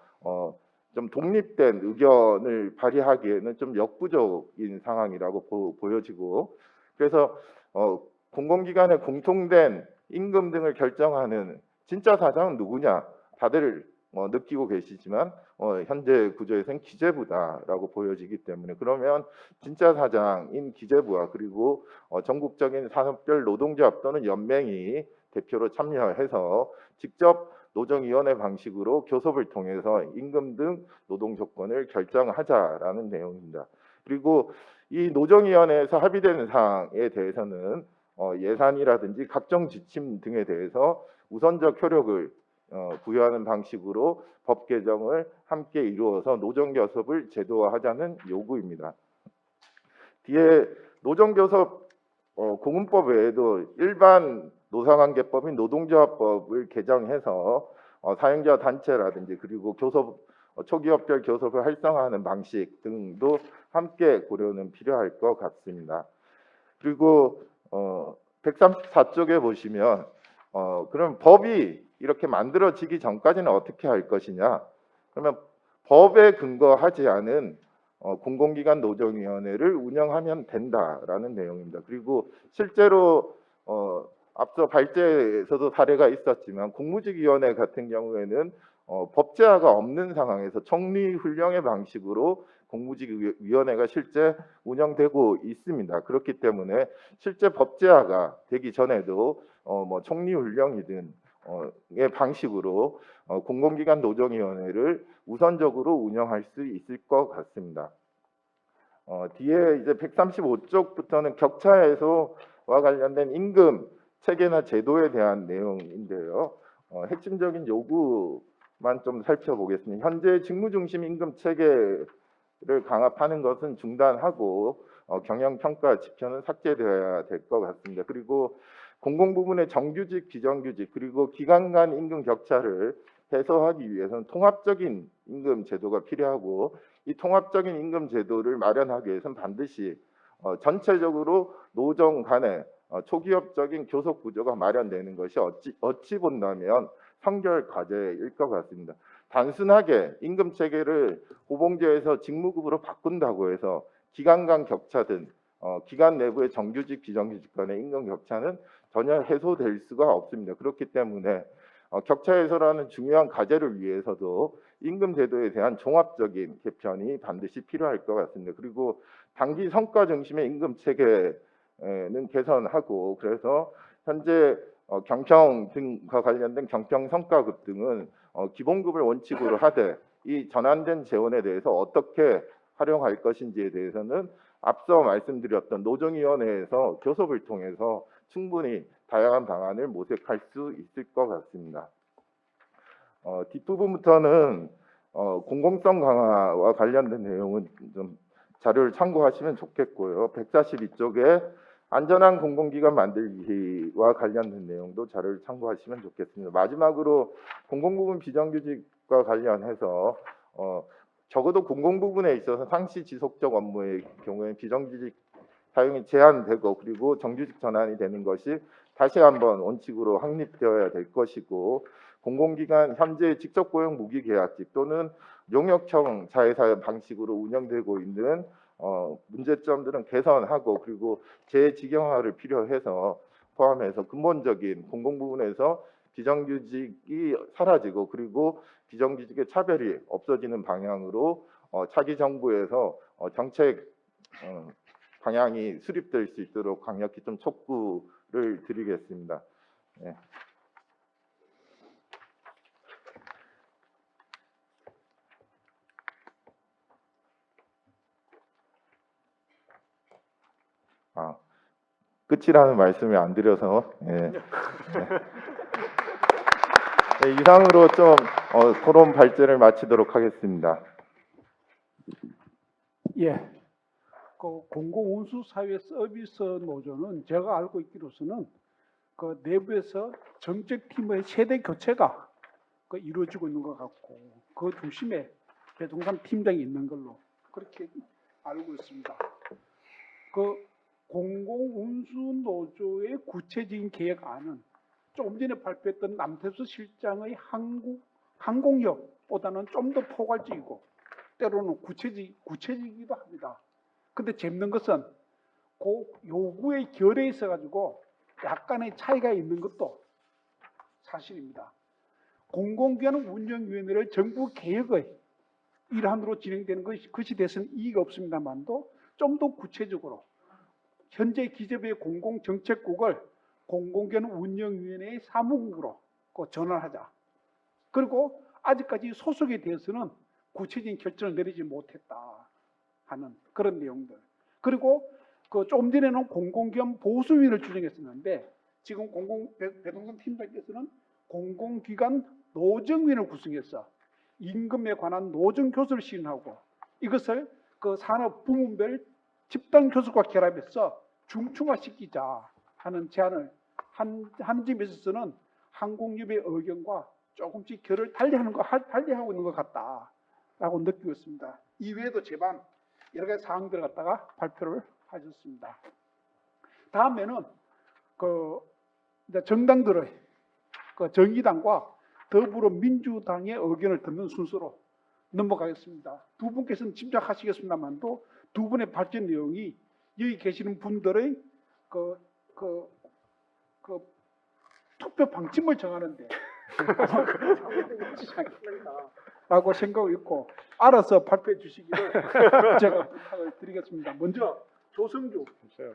좀 독립된 의견을 발휘하기에는 좀 역부족인 상황이라고 보여지고, 그래서 공공기관의 공통된 임금 등을 결정하는 진짜 사장은 누구냐, 다들 느끼고 계시지만 현재 구조에서는 기재부다라고 보여지기 때문에, 그러면 진짜 사장인 기재부와 그리고 전국적인 산업별 노동조합 또는 연맹이 대표로 참여해서 직접 노정위원회 방식으로 교섭을 통해서 임금 등 노동 조건을 결정하자라는 내용입니다. 그리고 이 노정위원회에서 합의되는 사항에 대해서는 예산이라든지 각종 지침 등에 대해서 우선적 효력을 부여하는 방식으로 법 개정을 함께 이루어서 노정교섭을 제도화하자는 요구입니다. 뒤에 노정교섭 공문법 외에도 일반 노사관계법인 노동조합법을 개정해서 사용자 단체라든지 그리고 교섭 초기업별 교섭을 활성화하는 방식 등도 함께 고려는 필요할 것 같습니다. 그리고 134쪽에 보시면 그럼 법이 이렇게 만들어지기 전까지는 어떻게 할 것이냐? 그러면 법에 근거하지 않은 공공기관 노정위원회를 운영하면 된다라는 내용입니다. 그리고 실제로 앞서 발제에서도 사례가 있었지만 공무직위원회 같은 경우에는 법제화가 없는 상황에서 총리훈령의 방식으로 공무직위원회가 실제 운영되고 있습니다. 그렇기 때문에 실제 법제화가 되기 전에도 총리훈령이든 의 방식으로 공공기관 노정위원회를 우선적으로 운영할 수 있을 것 같습니다. 뒤에 이제 135쪽부터는 격차 해소와 관련된 임금 체계나 제도에 대한 내용인데요. 핵심적인 요구만 좀 살펴보겠습니다. 현재 직무중심 임금 체계를 강압하는 것은 중단하고 경영평가 지표는 삭제되어야 될 것 같습니다. 그리고 공공부문의 정규직, 비정규직 그리고 기관 간 임금 격차를 해소하기 위해서는 통합적인 임금 제도가 필요하고, 이 통합적인 임금 제도를 마련하기 위해서는 반드시 전체적으로 노정 간의 초기업적인 교섭 구조가 마련되는 것이 어찌 본다면 선결 과제일 것 같습니다. 단순하게 임금 체계를 호봉제에서 직무급으로 바꾼다고 해서 기관 간 격차든 기관 내부의 정규직, 비정규직 간의 임금 격차는 전혀 해소될 수가 없습니다. 그렇기 때문에 격차 해소라는 중요한 과제를 위해서도 임금 제도에 대한 종합적인 개편이 반드시 필요할 것 같습니다. 그리고 단기 성과 중심의 임금 체계는 개선하고, 그래서 현재 경평 등과 관련된 경평 성과급 등은 기본급을 원칙으로 하되 이 전환된 재원에 대해서 어떻게 활용할 것인지에 대해서는 앞서 말씀드렸던 노정위원회에서 교섭을 통해서 충분히 다양한 방안을 모색할 수 있을 것 같습니다. 뒷부분부터는 공공성 강화와 관련된 내용은 좀 자료를 참고하시면 좋겠고요. 142쪽에 안전한 공공기관 만들기와 관련된 내용도 자료를 참고하시면 좋겠습니다. 마지막으로 공공부문 비정규직과 관련해서 적어도 공공부문에 있어서 상시 지속적 업무의 경우에 비정규직 사용이 제한되고 그리고 정규직 전환이 되는 것이 다시 한번 원칙으로 확립되어야 될 것이고, 공공기관 현재 직접 고용 무기계약직 또는 용역청 자회사 방식으로 운영되고 있는 문제점들은 개선하고, 그리고 재직영화를 필요해서 포함해서 근본적인 공공부문에서 비정규직이 사라지고 그리고 비정규직의 차별이 없어지는 방향으로 차기 정부에서 정책 방향이 수립될 수 있도록 강력히 좀 촉구를 드리겠습니다. 네. 끝이라는 말씀을 안 드려서 네. 네, 이상으로 좀 토론 발제를 마치도록 하겠습니다. 예. 그 공공운수사회 서비스 노조는 제가 알고 있기로서는 그 내부에서 정책팀의 세대 교체가 그 이루어지고 있는 것 같고 그 중심에 배동산 팀장이 있는 걸로 그렇게 알고 있습니다. 그 공공운수노조의 구체적인 계획안은 조금 전에 발표했던 남태수 실장의 항공력보다는 좀 더 포괄적이고 때로는 구체적이기도 합니다. 근데 재밌는 것은 그 요구의 결에 있어 가지고 약간의 차이가 있는 것도 사실입니다. 공공기관 운영위원회를 정부 개혁의 일환으로 진행되는 것이 돼서는 이의가 없습니다만도 좀 더 구체적으로 현재 기재부의 공공정책국을 공공기관 운영위원회의 사무국으로 전환하자. 그리고 아직까지 소속에 대해서는 구체적인 결정을 내리지 못했다 하는 그런 내용들. 그리고 그 조금 전에는 공공기관 보수위를 주장했었는데 지금 배동선 팀장께서는 공공기관 노정위를 구성해서 임금에 관한 노정교수를 시행하고 이것을 그 산업 부문별 집단교수과 결합해서 중충화시키자 하는 제안을 한 점에 있어서는 항공업의 의견과 조금씩 결을 달리하고 있는 것 같다라고 느끼고 있습니다. 이외에도 제반 여러 가지 사항들을 갖다가 발표를 하셨습니다. 다음에는 그 이제 정당들의 그 정의당과 더불어민주당의 의견을 듣는 순서로 넘어가겠습니다. 두 분께서는 짐작하시겠습니다만도 두 분의 발전 내용이 여기 계시는 분들의 그 투표 방침을 정하는데 라고 생각을 있고 알아서 발표해 주시기를 제가 부탁을 드리겠습니다. 먼저 조성주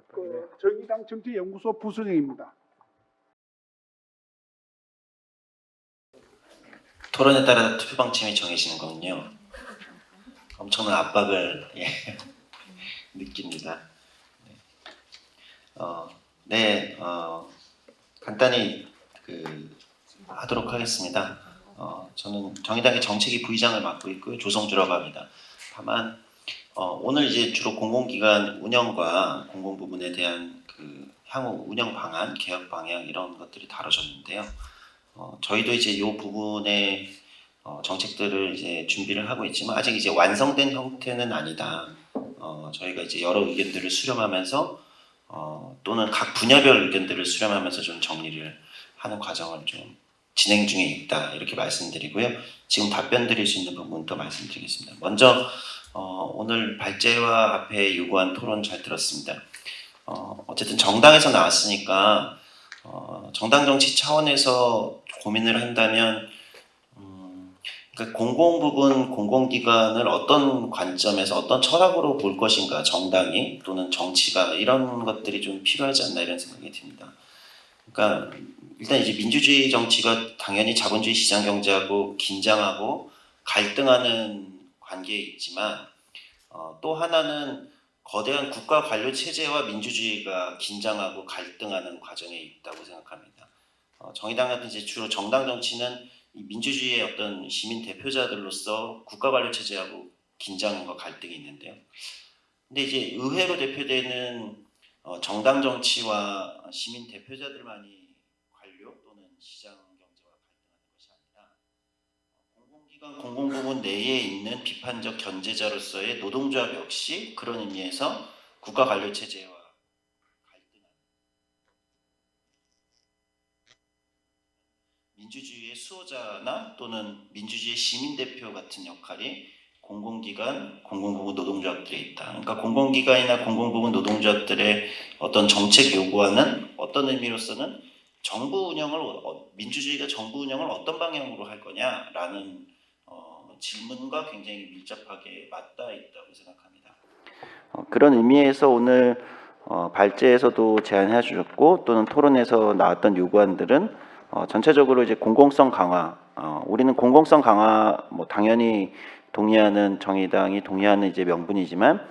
그 정의당 정치연구소 부소장입니다. 토론에 따라 투표 방침이 정해지는 거군요. 엄청난 압박을 느낍니다. 간단히 하도록 하겠습니다. 저는 정의당의 정책위 부의장을 맡고 있고요. 조성주라고 합니다. 다만 오늘 이제 주로 공공기관 운영과 공공 부분에 대한 그 향후 운영 방안, 개혁 방향 이런 것들이 다뤄졌는데요. 저희도 이제 이 부분의 정책들을 이제 준비를 하고 있지만 아직 이제 완성된 형태는 아니다. 저희가 이제 여러 의견들을 수렴하면서 또는 각 분야별 의견들을 수렴하면서 좀 정리를 하는 과정을 좀 진행 중에 있다 이렇게 말씀드리고요. 지금 답변 드릴 수 있는 부분도 말씀드리겠습니다. 먼저 오늘 발제와 앞에 요구한 토론 잘 들었습니다. 어쨌든 정당에서 나왔으니까 정당 정치 차원에서 고민을 한다면 그러니까 공공 부분, 공공기관을 어떤 관점에서 어떤 철학으로 볼 것인가, 정당이 또는 정치가 이런 것들이 좀 필요하지 않나 이런 생각이 듭니다. 그러니까 일단 이제 민주주의 정치가 당연히 자본주의 시장 경제하고 긴장하고 갈등하는 관계에 있지만 또 하나는 거대한 국가 관료 체제와 민주주의가 긴장하고 갈등하는 과정에 있다고 생각합니다. 정의당 같은 이제 주로 정당 정치는 이 민주주의의 어떤 시민 대표자들로서 국가 관료 체제하고 긴장과 갈등이 있는데요. 근데 이제 의회로 대표되는 정당 정치와 시민 대표자들만이 관료 또는 시장 경제와 갈등하는 것이 아니라 공공기관 공공부문 내에 있는 비판적 견제자로서의 노동조합 역시 그런 의미에서 국가 관료 체제와 갈등하는 민주주의의 수호자나 또는 민주주의 시민대표 같은 역할이 공공기관, 공공부문 노동조합들에 있다. 그러니까 공공기관이나 공공부문 노동조합들의 어떤 정책 요구와는 어떤 의미로서는 정부 운영을 민주주의가 정부 운영을 어떤 방향으로 할 거냐라는 질문과 굉장히 밀접하게 맞닿아 있다고 생각합니다. 그런 의미에서 오늘 발제에서도 제안해 주셨고 또는 토론에서 나왔던 요구안들은 전체적으로 이제 공공성 강화, 우리는 공공성 강화 당연히 동의하는 정의당이 동의하는 이제 명분이지만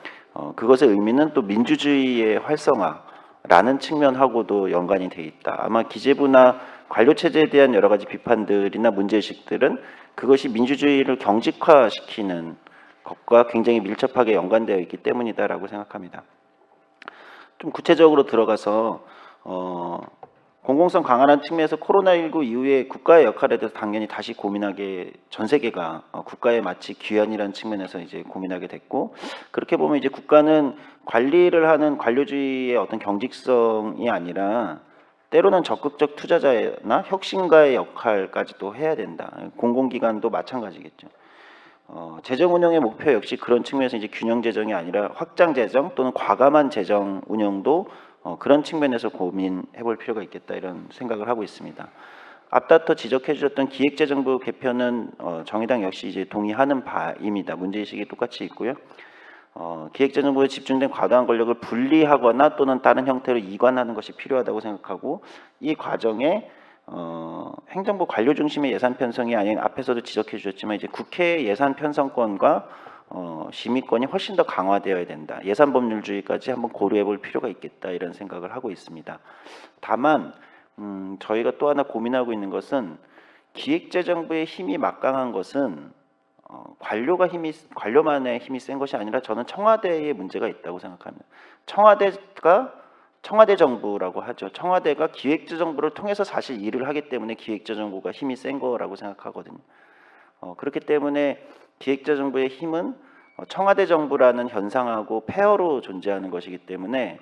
그것의 의미는 또 민주주의의 활성화라는 측면하고도 연관이 돼 있다. 아마 기재부나 관료 체제에 대한 여러 가지 비판들이나 문제의식들은 그것이 민주주의를 경직화시키는 것과 굉장히 밀접하게 연관되어 있기 때문이다라고 생각합니다. 좀 구체적으로 들어가서 공공성 강화라는 측면에서 코로나19 이후에 국가의 역할에 대해서 당연히 다시 고민하게 전 세계가 국가의 마치 귀환이라는 측면에서 이제 고민하게 됐고 그렇게 보면 이제 국가는 관리를 하는 관료주의의 어떤 경직성이 아니라 때로는 적극적 투자자나 혁신가의 역할까지도 해야 된다. 공공기관도 마찬가지겠죠. 재정 운영의 목표 역시 그런 측면에서 이제 균형 재정이 아니라 확장 재정 또는 과감한 재정 운영도 그런 측면에서 고민해 볼 필요가 있겠다 이런 생각을 하고 있습니다. 앞다퉈 지적해 주셨던 기획재정부 개편은 정의당 역시 이제 동의하는 바입니다. 문제의식이 똑같이 있고요. 기획재정부에 집중된 과도한 권력을 분리하거나 또는 다른 형태로 이관하는 것이 필요하다고 생각하고 이 과정에 행정부 관료 중심의 예산 편성이 아닌 앞에서도 지적해 주셨지만 이제 국회 예산 편성권과 심의권이 훨씬 더 강화되어야 된다. 예산 법률주의까지 한번 고려해 볼 필요가 있겠다 이런 생각을 하고 있습니다. 다만 저희가 또 하나 고민하고 있는 것은 기획재정부의 힘이 막강한 것은 관료만의 힘이 센 것이 아니라 저는 청와대의 문제가 있다고 생각합니다. 청와대 정부라고 하죠. 청와대가 기획재정부를 통해서 사실 일을 하기 때문에 기획재정부가 힘이 센 거라고 생각하거든요. 그렇기 때문에 기획재정부의 힘은 청와대 정부라는 현상하고 페어로 존재하는 것이기 때문에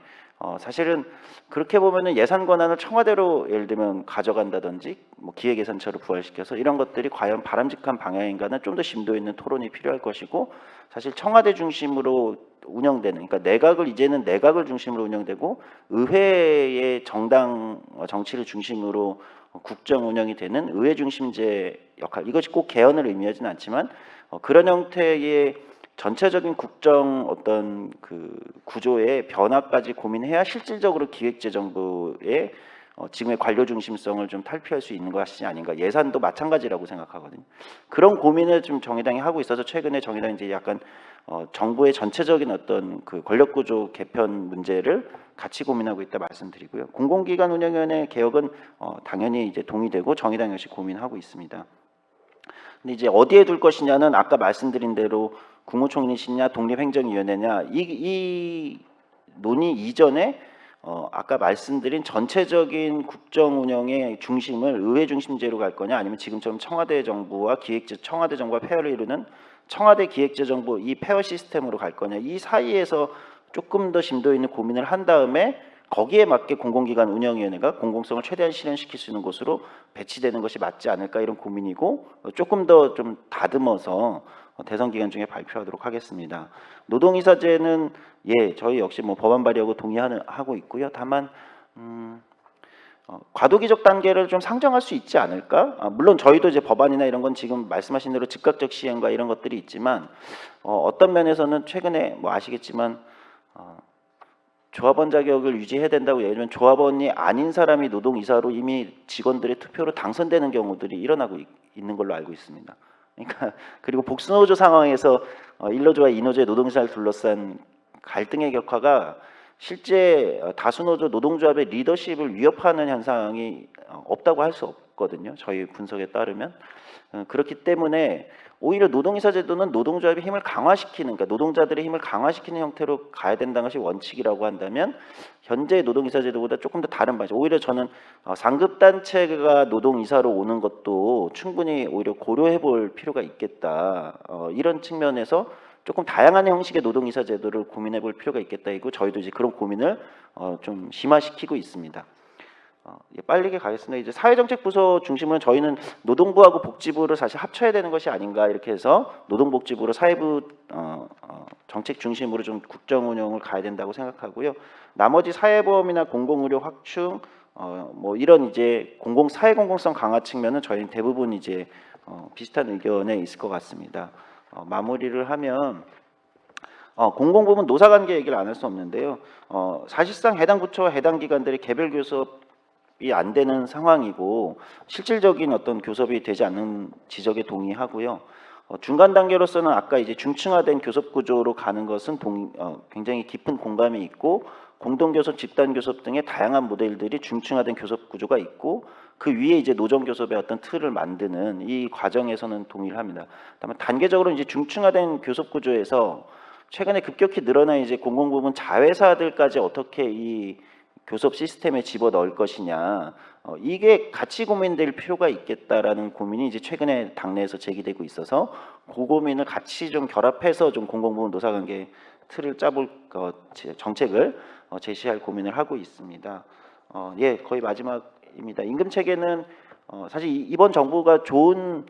사실은 그렇게 보면은 예산 권한을 청와대로 예를 들면 가져간다든지 뭐 기획예산처를 부활시켜서 이런 것들이 과연 바람직한 방향인가는 좀 더 심도 있는 토론이 필요할 것이고 사실 청와대 중심으로 운영되는 그러니까 이제는 내각을 중심으로 운영되고 의회의 정당 정치를 중심으로 국정 운영이 되는 의회 중심제 역할 이것이 꼭 개헌을 의미하지는 않지만 그런 형태의 전체적인 국정 어떤 그 구조의 변화까지 고민해야 실질적으로 기획재정부의 지금의 관료 중심성을 좀 탈피할 수 있는 것이 아닌가. 예산도 마찬가지라고 생각하거든요. 그런 고민을 좀 정의당이 하고 있어서 최근에 정의당이 이제 약간 정부의 전체적인 어떤 그 권력구조 개편 문제를 같이 고민하고 있다 말씀드리고요. 공공기관 운영위원회 개혁은 당연히 이제 동의되고 정의당 역시 고민하고 있습니다. 근데 이제 어디에 둘 것이냐는 아까 말씀드린 대로 국무총리실이냐 독립행정위원회냐 이 논의 이전에 아까 말씀드린 전체적인 국정 운영의 중심을 의회 중심제로 갈 거냐 아니면 지금처럼 청와대 정부와 페어를 이루는 청와대 기획재정부 이 페어 시스템으로 갈 거냐 이 사이에서 조금 더 심도 있는 고민을 한 다음에 거기에 맞게 공공기관 운영위원회가 공공성을 최대한 실현시킬 수 있는 곳으로 배치되는 것이 맞지 않을까 이런 고민이고 조금 더 좀 다듬어서 대선 기간 중에 발표하도록 하겠습니다. 노동이사제는 저희 역시 뭐 법안 발의하고 동의하고 있고요. 다만 과도기적 단계를 좀 상정할 수 있지 않을까? 물론 저희도 이제 법안이나 이런 건 지금 말씀하신 대로 즉각적 시행과 이런 것들이 있지만 어떤 면에서는 최근에 뭐 아시겠지만 조합원 자격을 유지해야 된다고 예를 들면 조합원이 아닌 사람이 노동이사로 이미 직원들의 투표로 당선되는 경우들이 일어나고 있는 걸로 알고 있습니다. 그러니까 그리고 복수노조 상황에서 일노조와 이노조의 노동시장을 둘러싼 갈등의 격화가 실제 다수노조 노동조합의 리더십을 위협하는 현상이 없다고 할 수 없거든요. 저희 분석에 따르면 그렇기 때문에 오히려 노동이사 제도는 노동조합의 힘을 강화시키는 그러니까 노동자들의 힘을 강화시키는 형태로 가야 된다는 것이 원칙이라고 한다면 현재 노동이사 제도보다 조금 더 다른 방식 오히려 저는 상급단체가 노동이사로 오는 것도 충분히 오히려 고려해 볼 필요가 있겠다 이런 측면에서 조금 다양한 형식의 노동이사 제도를 고민해 볼 필요가 있겠다 이고 저희도 이제 그런 고민을 좀 심화시키고 있습니다. 빨리 가겠습니다. 이제 사회정책부서 중심으로 저희는 노동부하고 복지부를 사실 합쳐야 되는 것이 아닌가 이렇게 해서 노동복지부로 사회부 정책 중심으로 좀 국정 운영을 가야 된다고 생각하고요. 나머지 사회보험이나 공공의료 확충 뭐 이런 이제 사회 공공성 강화 측면은 저희는 대부분 이제 비슷한 의견에 있을 것 같습니다. 마무리를 하면 공공부문 노사관계 얘기를 안 할 수 없는데요. 사실상 해당 부처와 해당 기관들이 개별 교섭이 안 되는 상황이고 실질적인 어떤 교섭이 되지 않는 지적에 동의하고요. 중간 단계로서는 아까 이제 중층화된 교섭 구조로 가는 것은 굉장히 깊은 공감이 있고 공동교섭, 집단교섭 등의 다양한 모델들이 중층화된 교섭 구조가 있고 그 위에 이제 노정교섭의 어떤 틀을 만드는 이 과정에서는 동의를 합니다. 다만 단계적으로 이제 중층화된 교섭 구조에서 최근에 급격히 늘어난 이제 공공부문 자회사들까지 어떻게 이 교섭 시스템에 집어 넣을 것이냐 이게 같이 고민될 필요가 있겠다라는 고민이 이제 최근에 당내에서 제기되고 있어서 그 고민을 같이 좀 결합해서 좀 공공부문 노사관계 틀을 짜볼 정책을 제시할 고민을 하고 있습니다. 예, 거의 마지막입니다. 임금 체계는 사실 이번 정부가 좋은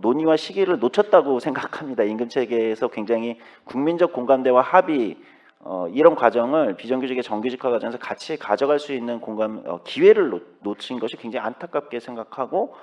논의와 시기를 놓쳤다고 생각합니다. 임금 체계에서 굉장히 국민적 공감대와 합의 이런 과정을 비정규직의 정규직화 과정에서 같이 가져갈 수 있는 기회를 놓친 것이 굉장히 안타깝게 생각하고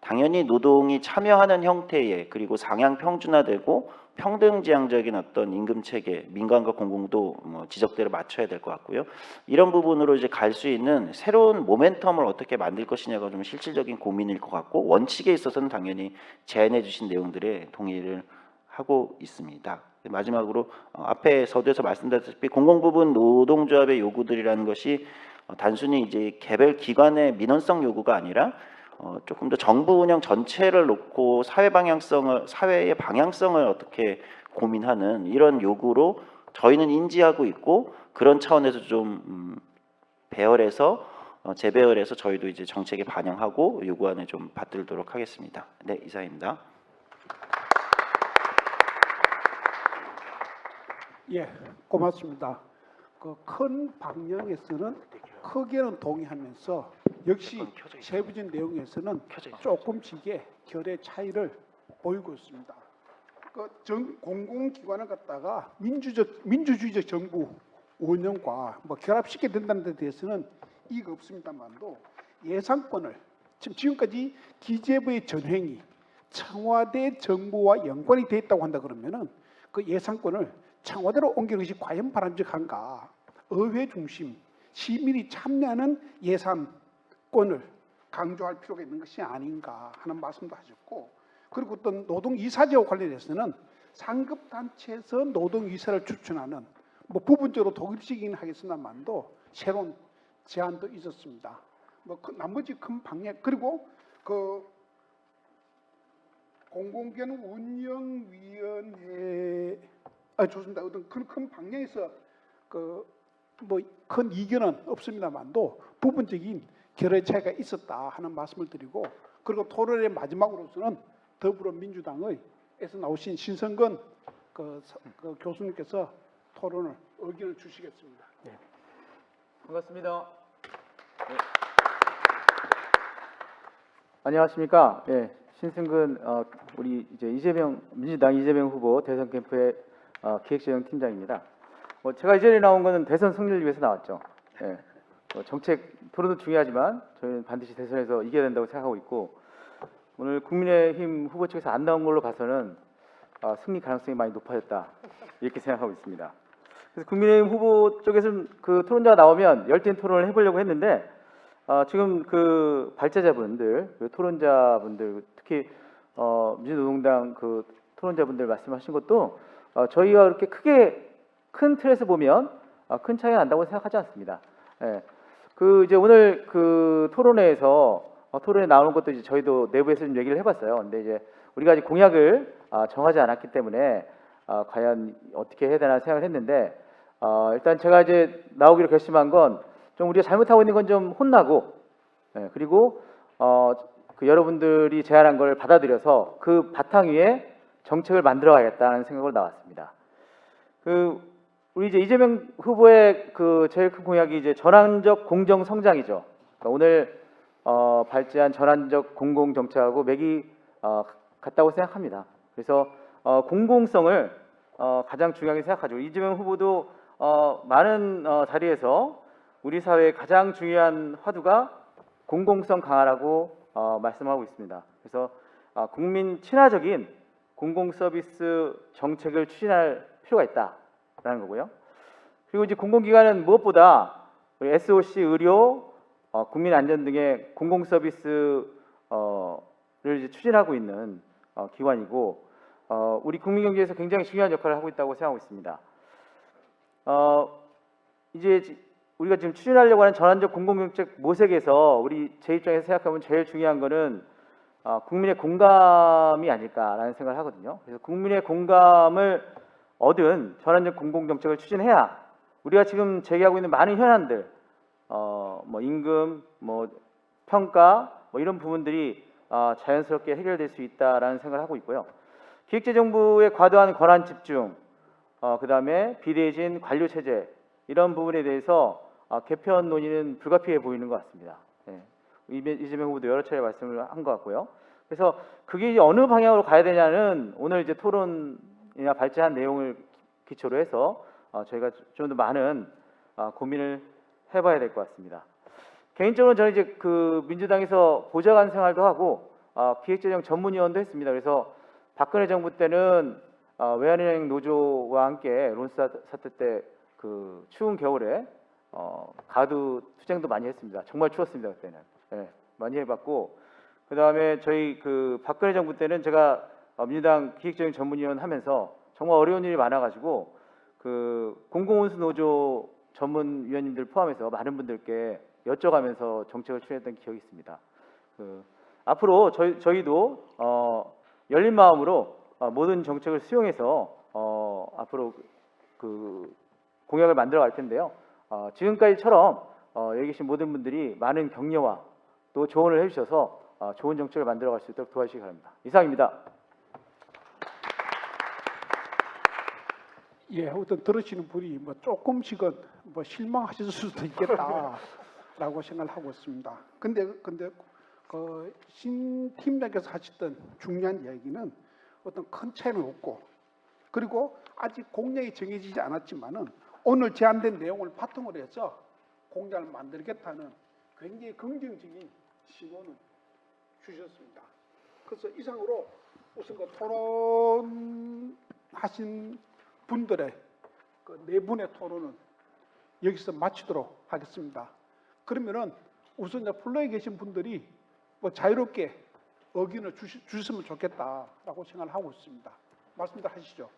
당연히 노동이 참여하는 형태의 그리고 상향 평준화되고 평등지향적인 어떤 임금 체계, 민간과 공공도 지적대로 맞춰야 될 것 같고요. 이런 부분으로 이제 갈 수 있는 새로운 모멘텀을 어떻게 만들 것이냐가 좀 실질적인 고민일 것 같고 원칙에 있어서는 당연히 제안해 주신 내용들에 동의를 하고 있습니다. 마지막으로 앞에 서두에서 말씀드렸다시피 공공부문 노동조합의 요구들이라는 것이 단순히 이제 개별 기관의 민원성 요구가 아니라 조금 더 정부 운영 전체를 놓고 사회의 방향성을 어떻게 고민하는 이런 요구로 저희는 인지하고 있고 그런 차원에서 좀 배열해서 재배열해서 저희도 이제 정책에 반영하고 요구안에 좀 받들도록 하겠습니다. 네, 이상입니다. 예, 고맙습니다. 그 큰 방향에서는 크게는 동의하면서 역시 세부적인 내용에서는 조금씩의 결의 차이를 보이고 있습니다. 공공기관을 갖다가 민주주의적 정부 운영과 결합시켜야 된다는 데 대해서는 이의가 없습니다만도 예산권을 지금까지 기재부의 전횡이 청와대 정부와 연관이 돼 있다고 한다 그러면은 그 예산권을 청와대로 옮기는 것이 과연 바람직한가? 의회 중심, 시민이 참여하는 예산권을 강조할 필요가 있는 것이 아닌가 하는 말씀도 하셨고, 그리고 어떤 노동이사제와 관련해서는 상급단체에서 노동이사를 추천하는 부분적으로 독립식이긴 하겠습니다만도 새로운 제안도 있었습니다. 나머지 큰 방향 그리고 그 공공기관 운영위원회 좋습니다. 어떤 큰 방향에서 큰 이견은 없습니다만도 부분적인 결의 차이가 있었다 하는 말씀을 드리고, 그리고 토론의 마지막으로서는 더불어민주당에서 나오신 신성근 교수님께서 의견을 주시겠습니다. 네. 반갑습니다. 네. 안녕하십니까? 네, 신승근 우리 이제 민주당 이재명 후보 대선 캠프의 기획재정팀장입니다. 제가 이전에 나온 거는 대선 승리를 위해서 나왔죠. 네. 정책 토론도 중요하지만 저희는 반드시 대선에서 이겨야 된다고 생각하고 있고, 오늘 국민의힘 후보 측에서 안 나온 걸로 봐서는 승리 가능성이 많이 높아졌다 이렇게 생각하고 있습니다. 그래서 국민의힘 후보 쪽에서는 그 토론자가 나오면 열띤 토론을 해보려고 했는데 지금 그 발제자분들, 그 토론자분들, 특히 민주노동당 그 토론자분들 말씀하신 것도 저희가 그렇게 크게 큰 틀에서 보면 큰 차이가 난다고 생각하지 않습니다. 예. 그 이제 오늘 그 토론회에서 토론에 나오는 것도 이제 저희도 내부에서 좀 얘기를 해봤어요. 근데 이제 우리가 아직 공약을 정하지 않았기 때문에 과연 어떻게 해야 되나 생각을 했는데 일단 제가 이제 나오기로 결심한 건 좀 우리가 잘못하고 있는 건 좀 혼나고, 그리고 그 여러분들이 제안한 걸 받아들여서 그 바탕 위에 정책을 만들어가겠다는 생각으로 나왔습니다. 우리 이제 이재명 후보의 그 제일 큰 공약이 이제 전환적 공정 성장이죠. 그러니까 오늘 발제한 전환적 공공 정책하고 맥이 같다고 생각합니다. 그래서 공공성을 가장 중요하게 생각하죠. 이재명 후보도 많은 자리에서 우리 사회의 가장 중요한 화두가 공공성 강화라고 말씀하고 있습니다. 그래서 국민 친화적인 공공 서비스 정책을 추진할 필요가 있다라는 거고요. 그리고 이제 공공기관은 무엇보다 우리 SOC, 의료, 국민 안전 등의 공공 서비스를 이제 추진하고 있는 기관이고, 우리 국민 경제에서 굉장히 중요한 역할을 하고 있다고 생각하고 있습니다. 이제 우리가 지금 추진하려고 하는 전환적 공공정책 모색에서 우리 제 입장에서 생각하면 제일 중요한 거는 국민의 공감이 아닐까라는 생각을 하거든요. 그래서 국민의 공감을 얻은 전환적 공공정책을 추진해야 우리가 지금 제기하고 있는 많은 현안들, 뭐 임금, 뭐 평가, 뭐 이런 부분들이 자연스럽게 해결될 수 있다라는 생각을 하고 있고요. 기획재정부의 과도한 권한 집중, 그다음에 비대해진 관료 체제 이런 부분에 대해서 개편 논의는 불가피해 보이는 것 같습니다. 예. 이재명 후보도 여러 차례 말씀을 한 것 같고요. 그래서 그게 어느 방향으로 가야 되냐는 오늘 이제 토론이나 발제한 내용을 기초로 해서 저희가 좀 더 많은 고민을 해봐야 될 것 같습니다. 개인적으로 저는 이제 그 민주당에서 보좌관 생활도 하고 기획재정 전문위원도 했습니다. 그래서 박근혜 정부 때는 외환은행 노조와 함께 론스 사태 때 그 추운 겨울에 가두 투쟁도 많이 했습니다. 정말 추웠습니다 그때는. 예, 많이 해봤고 그 다음에 저희 그 박근혜 정부 때는 제가 민주당 기획재정 전문위원 하면서 정말 어려운 일이 많아가지고 그 공공운수 노조 전문위원님들 포함해서 많은 분들께 여쭤가면서 정책을 추진했던 기억이 있습니다. 앞으로 저희도 열린 마음으로 모든 정책을 수용해서 앞으로 그 공약을 만들어 갈 텐데요. 지금까지처럼 여기 계신 모든 분들이 많은 격려와 또 조언을 해주셔서 좋은 정책을 만들어 갈 수 있도록 도와주시기 바랍니다. 이상입니다. 예, 어떤 들으시는 분이 뭐 조금씩은 뭐 실망하실 수도 있겠다라고 생각을 하고 있습니다. 근데 그 신 팀장께서 하셨던 중요한 이야기는 어떤 큰 차이는 없고, 그리고 아직 공약이 정해지지 않았지만은 오늘 제안된 내용을 바탕으로 해서 공약을 만들겠다는 굉장히 긍정적인 신호는 주셨습니다. 그래서 이상으로 우선 그 토론하신 분들의 그 네 분의 토론은 여기서 마치도록 하겠습니다. 그러면은 우선 플로에 계신 분들이 뭐 자유롭게 의견을 주셨으면 좋겠다라고 생각을 하고 있습니다. 말씀들 하시죠.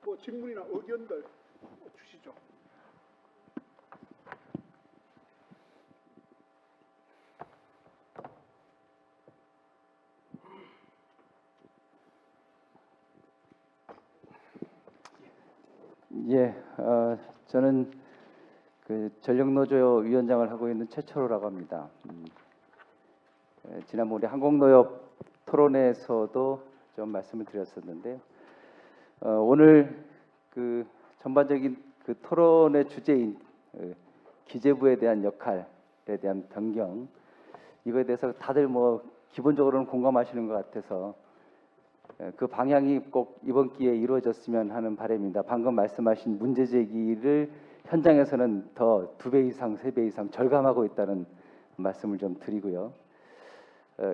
뭐 질문이나 의견들 주시죠. 예, 저는 그 전력노조 위원장을 하고 있는 최철호라고 합니다. 지난번 우리 항공노협 토론회에서도 좀 말씀을 드렸었는데요. 오늘 그 전반적인 그 토론의 주제인 기재부에 대한 역할에 대한 변경, 이거에 대해서 다들 뭐 기본적으로는 공감하시는 것 같아서 그 방향이 꼭 이번 기회에 이루어졌으면 하는 바람입니다. 방금 말씀하신 문제 제기를 현장에서는 더 2배 이상, 3배 이상 절감하고 있다는 말씀을 좀 드리고요.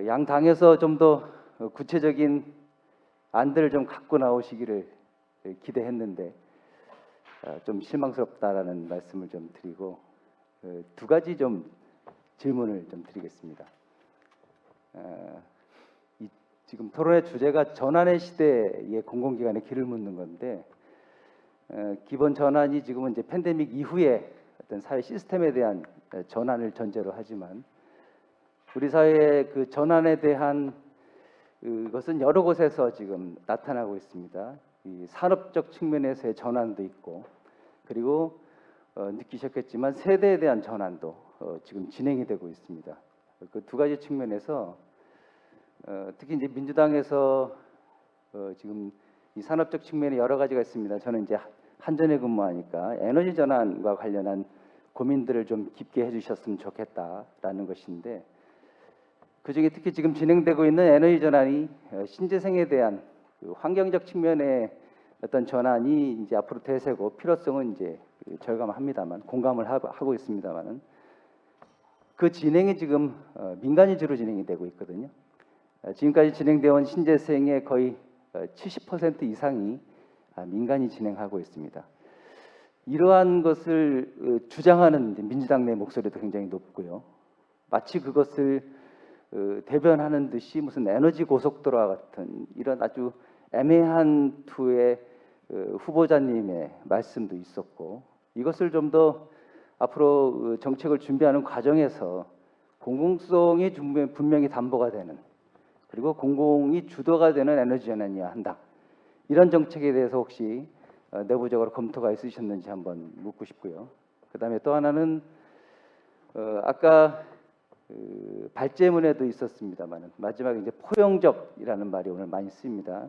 양 당에서 좀 더 구체적인 안들을 좀 갖고 나오시기를 기대했는데 좀 실망스럽다라는 말씀을 좀 드리고, 두 가지 좀 질문을 좀 드리겠습니다. 지금 토론의 주제가 전환의 시대의 공공기관에 길을 묻는 건데, 기본 전환이 지금은 이제 팬데믹 이후에 어떤 사회 시스템에 대한 전환을 전제로 하지만, 우리 사회의 그 전환에 대한 그것은 여러 곳에서 지금 나타나고 있습니다. 이 산업적 측면에서의 전환도 있고, 그리고 느끼셨겠지만 세대에 대한 전환도 지금 진행이 되고 있습니다. 그 두 가지 측면에서 특히 이제 민주당에서 지금 이 산업적 측면에 여러 가지가 있습니다. 저는 이제 한전에 근무하니까 에너지 전환과 관련한 고민들을 좀 깊게 해주셨으면 좋겠다라는 것인데, 그중에 특히 지금 진행되고 있는 에너지 전환이 신재생에 대한 그 환경적 측면의 어떤 전환이 이제 앞으로 대세고 필요성은 이제 절감합니다만, 공감을 하고 있습니다만은, 그 진행이 지금 민간 위주로 진행이 되고 있거든요. 지금까지 진행되어 온 신재생의 거의 70% 이상이 민간이 진행하고 있습니다. 이러한 것을 주장하는 민주당 내 목소리도 굉장히 높고요. 마치 그것을 대변하는 듯이 무슨 에너지 고속도로와 같은 이런 아주 애매한 투의 후보자님의 말씀도 있었고, 이것을 좀 더 앞으로 정책을 준비하는 과정에서 공공성이 분명히 담보가 되는 그리고 공공이 주도가 되는 에너지 전환이어야 한다. 이런 정책에 대해서 혹시 내부적으로 검토가 있으셨는지 한번 묻고 싶고요. 그다음에 또 하나는 아까 발제문에도 있었습니다만 마지막에 이제 포용적이라는 말이 오늘 많이 쓰입니다.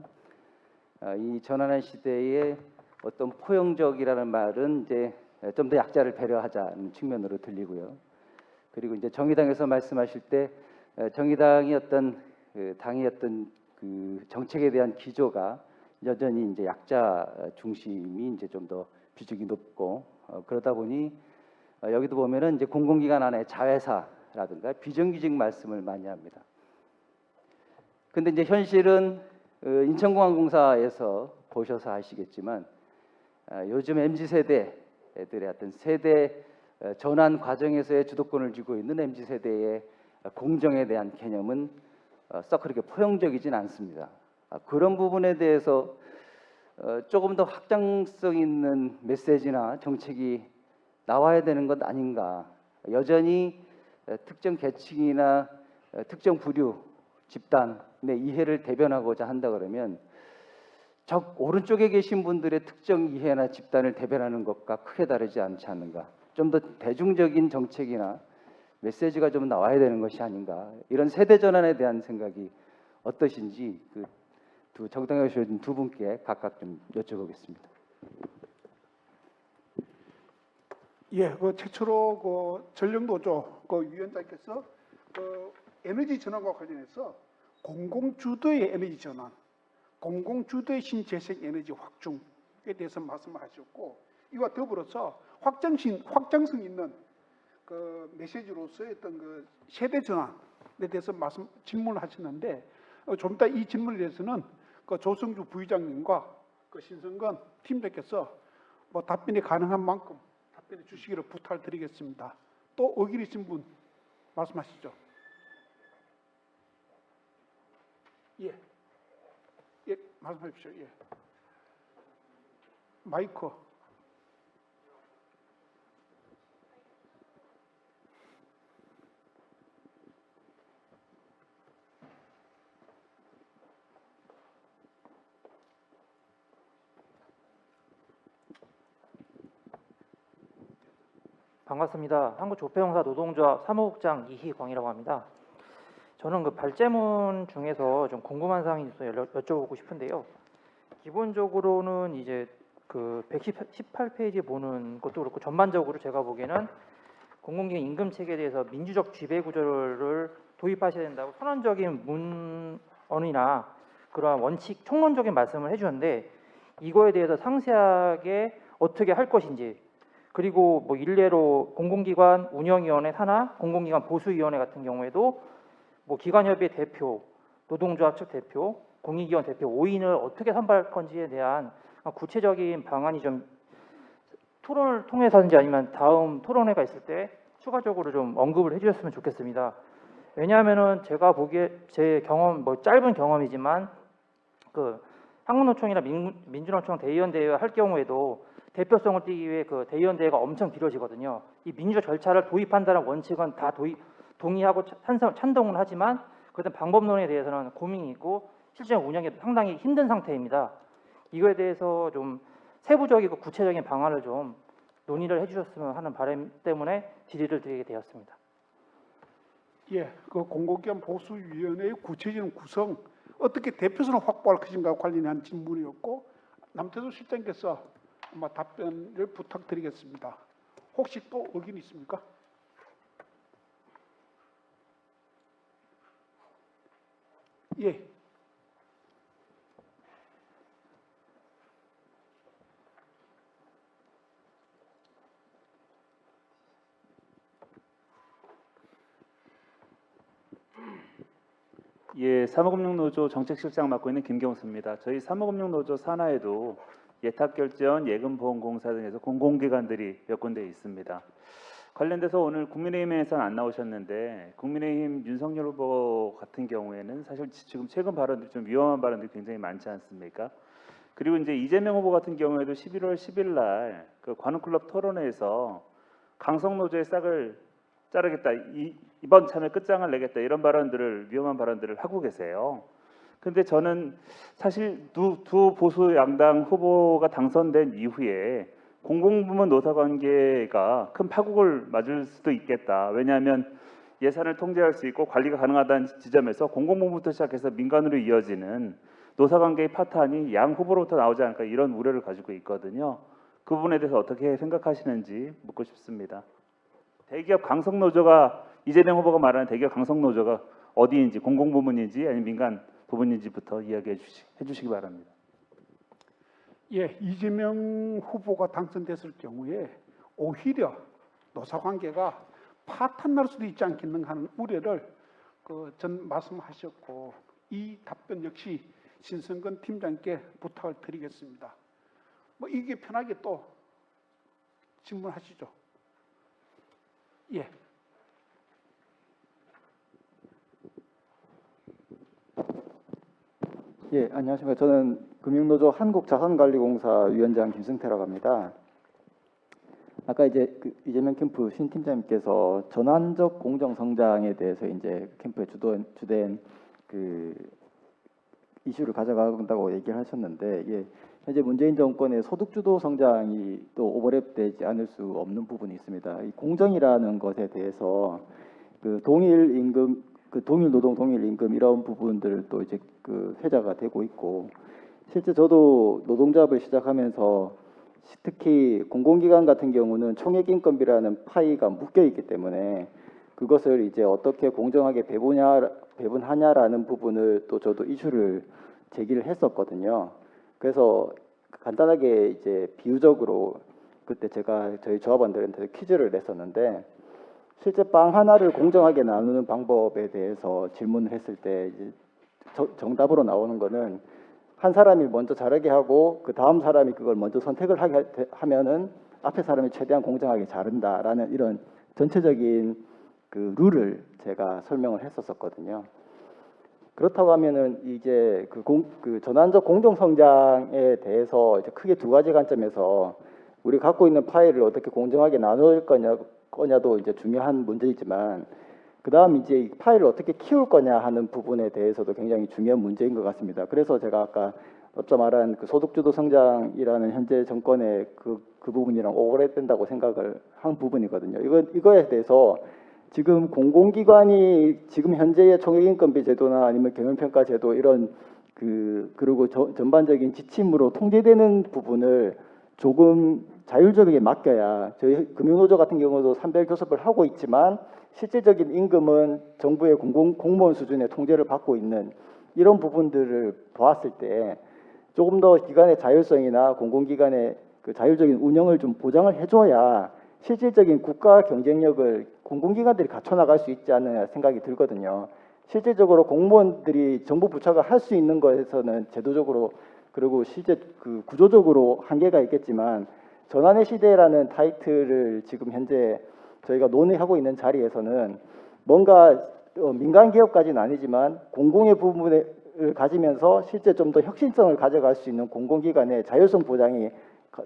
이 전환한 시대에 어떤 포용적이라는 말은 이제 좀 더 약자를 배려하자는 측면으로 들리고요. 그리고 이제 정의당에서 말씀하실 때 정의당이 어떤 당의 어떤 그 정책에 대한 기조가 여전히 이제 약자 중심이 이제 좀 더 비중이 높고 그러다 보니 여기도 보면은 이제 공공기관 안에 자회사라든가 비정규직 말씀을 많이 합니다. 근데 이제 현실은 인천공항공사에서 보셔서 아시겠지만 요즘 MZ 세대들의 어떤 세대 전환 과정에서의 주도권을 쥐고 있는 MZ 세대의 공정에 대한 개념은 썩 그렇게 포용적이진 않습니다. 그런 부분에 대해서 조금 더 확장성 있는 메시지나 정책이 나와야 되는 것 아닌가. 여전히 특정 계층이나 특정 부류 집단의 이해를 대변하고자 한다 그러면 저 오른쪽에 계신 분들의 특정 이해나 집단을 대변하는 것과 크게 다르지 않지 않는가. 좀 더 대중적인 정책이나 메시지가 좀 나와야 되는 것이 아닌가. 이런 세대 전환에 대한 생각이 어떠신지 그 두 정당에 오신 두 분께 각각 좀 여쭤보겠습니다. 예, 그 최초로 그 전력노조 그 위원장께서 그 에너지 전환과 관련해서 공공주도의 에너지 전환, 공공주도의 신재생 에너지 확충에 대해서 말씀하셨고, 이와 더불어서 확장성 있는 그 메시지로서의 어떤 그 세대 전환에 대해서 질문을 하셨는데, 좀 이따 이 질문에 대해서는 그 조성주 부의장님과 그 신성건 팀장께서 뭐 답변이 가능한 만큼 답변해 주시기를 부탁드리겠습니다. 또 의견 있으신 분 말씀하시죠. 예, 예, 말씀하십시오. 예, 마이크. 반갑습니다. 한국조폐공사 노동조합 사무국장 이희광이라고 합니다. 저는 그 발제문 중에서 좀 궁금한 사항이 있어서 여쭤보고 싶은데요. 기본적으로는 이제 그 118페이지 보는 것도 그렇고 전반적으로 제가 보기에는 공공기관 임금 체계에 대해서 민주적 지배 구조를 도입하셔야 된다고 선언적인 문언이나 그러한 원칙 총론적인 말씀을 해주셨는데, 이거에 대해서 상세하게 어떻게 할 것인지, 그리고 뭐 일례로 공공기관 운영위원회 산하, 공공기관 보수위원회 같은 경우에도 뭐 기관협의 대표, 노동조합 측 대표, 공익위원 대표 5인을 어떻게 선발할 건지에 대한 구체적인 방안이 좀 토론을 통해서인지 아니면 다음 토론회가 있을 때 추가적으로 좀 언급을 해주셨으면 좋겠습니다. 왜냐하면은 제가 보기에 제 경험, 뭐 짧은 경험이지만 그 한국노총이나 민주노총 대의원 대회 할 경우에도 대표성을 띠기 위해 그 대의원 대회가 엄청 길어지거든요. 이 민주적 절차를 도입한다는 원칙은 다 동의하고 찬동을 하지만 그런 방법론에 대해서는 고민이 있고 실제 운영이 상당히 힘든 상태입니다. 이거에 대해서 좀 세부적이고 구체적인 방안을 좀 논의를 해주셨으면 하는 바람 때문에 질의를 드리게 되었습니다. 예, 그 공공기관 보수위원회의 구체적인 구성, 어떻게 대표선을 확보할 것인가 관련한 질문이었고, 남태수 실장께서 아마 답변을 부탁드리겠습니다. 혹시 또 의견 있습니까? 예. 예, 사무금융노조 정책실장 맡고 있는 김경수입니다. 저희 사무금융노조 산하에도 예탁결제원, 예금보험공사 등에서 공공기관들이 몇 군데 있습니다. 관련돼서 오늘 국민의힘에서는 안 나오셨는데 국민의힘 윤석열 후보 같은 경우에는 사실 지금 최근 발언들이 좀 위험한 발언들이 굉장히 많지 않습니까? 그리고 이제 이재명 후보 같은 경우에도 11월 10일 날 그 관훈클럽 토론회에서 강성노조의 싹을 자르겠다 이번 참에 끝장을 내겠다 이런 발언들을 위험한 발언들을 하고 계세요. 근데 저는 사실 두 보수 양당 후보가 당선된 이후에 공공부문 노사관계가 큰 파국을 맞을 수도 있겠다. 왜냐하면 예산을 통제할 수 있고 관리가 가능하다는 지점에서 공공부문부터 시작해서 민간으로 이어지는 노사관계의 파탄이 양 후보로부터 나오지 않을까 이런 우려를 가지고 있거든요. 그 부분에 대해서 어떻게 생각하시는지 묻고 싶습니다. 대기업 강성노조가 이재명 후보가 말하는 대기업 강성노조가 어디인지 공공부문인지 아니면 민간 부분인지부터 이야기해 주시기 바랍니다. 예, 이재명 후보가 당선됐을 경우에 오히려 노사관계가 파탄날 수도 있지 않겠는가 하는 우려를 전 말씀하셨고 이 답변 역시 신성근 팀장께 부탁을 드리겠습니다. 뭐 이게 편하게 또 질문하시죠. 예. 예, 안녕하십니까. 저는 금융노조 한국자산관리공사 위원장 김승태라고 합니다. 아까 이제 이재명 캠프 신 팀장님께서 전환적 공정성장에 대해서 이제 캠프의 주된 이슈를 가져간다고 얘기를 하셨는데, 예, 현재 문재인 정권의 소득주도 성장이 또 오버랩되지 않을 수 없는 부분이 있습니다. 이 공정이라는 것에 대해서 동일 임금, 동일 노동, 동일 임금 이런 부분들도 이제 회자가 되고 있고, 실제 저도 노동조합을 시작하면서 특히 공공기관 같은 경우는 총액인건비라는 파이가 묶여 있기 때문에 그것을 이제 어떻게 공정하게 배분하냐라는 부분을 또 저도 이슈를 제기를 했었거든요. 그래서 간단하게 이제 비유적으로 그때 제가 저희 조합원들한테 퀴즈를 냈었는데, 실제 빵 하나를 공정하게 나누는 방법에 대해서 질문을 했을 때 이제 정답으로 나오는 거는 한 사람이 먼저 자르게 하고 그 다음 사람이 그걸 먼저 선택을 하면은 앞에 사람이 최대한 공정하게 자른다라는 이런 전체적인 룰을 제가 설명을 했었거든요. 그렇다고 하면은 이제 전환적 공정 성장에 대해서 이제 크게 두 가지 관점에서 우리 갖고 있는 파일을 어떻게 공정하게 나눌 거냐도 이제 중요한 문제이지만, 그 다음 이제 이 파일을 어떻게 키울 거냐 하는 부분에 대해서도 굉장히 중요한 문제인 것 같습니다. 그래서 제가 아까 먼저 말한 소득주도 성장이라는 현재 정권의 그 부분이랑 오버랩된다고 생각을 한 부분이거든요. 이거에 대해서 지금 공공기관이 지금 현재의 총액인건비 제도나 아니면 경영평가 제도 이런 그리고 전반적인 지침으로 통제되는 부분을 조금 자율적이게 맡겨야, 저희 금융노조 같은 경우도 산별 교섭을 하고 있지만 실질적인 임금은 정부의 공무원 수준의 통제를 받고 있는 이런 부분들을 보았을 때 조금 더 기관의 자율성이나 공공기관의 자율적인 운영을 좀 보장을 해줘야 실질적인 국가 경쟁력을 공공기관들이 갖춰나갈 수 있지 않느냐 생각이 들거든요. 실질적으로 공무원들이 정부 부처가 할 수 있는 것에서는 제도적으로 그리고 실제 구조적으로 한계가 있겠지만, 전환의 시대라는 타이틀을 지금 현재 저희가 논의하고 있는 자리에서는 뭔가 민간 기업까지는 아니지만 공공의 부분을 가지면서 실제 좀 더 혁신성을 가져갈 수 있는 공공기관의 자율성 보장이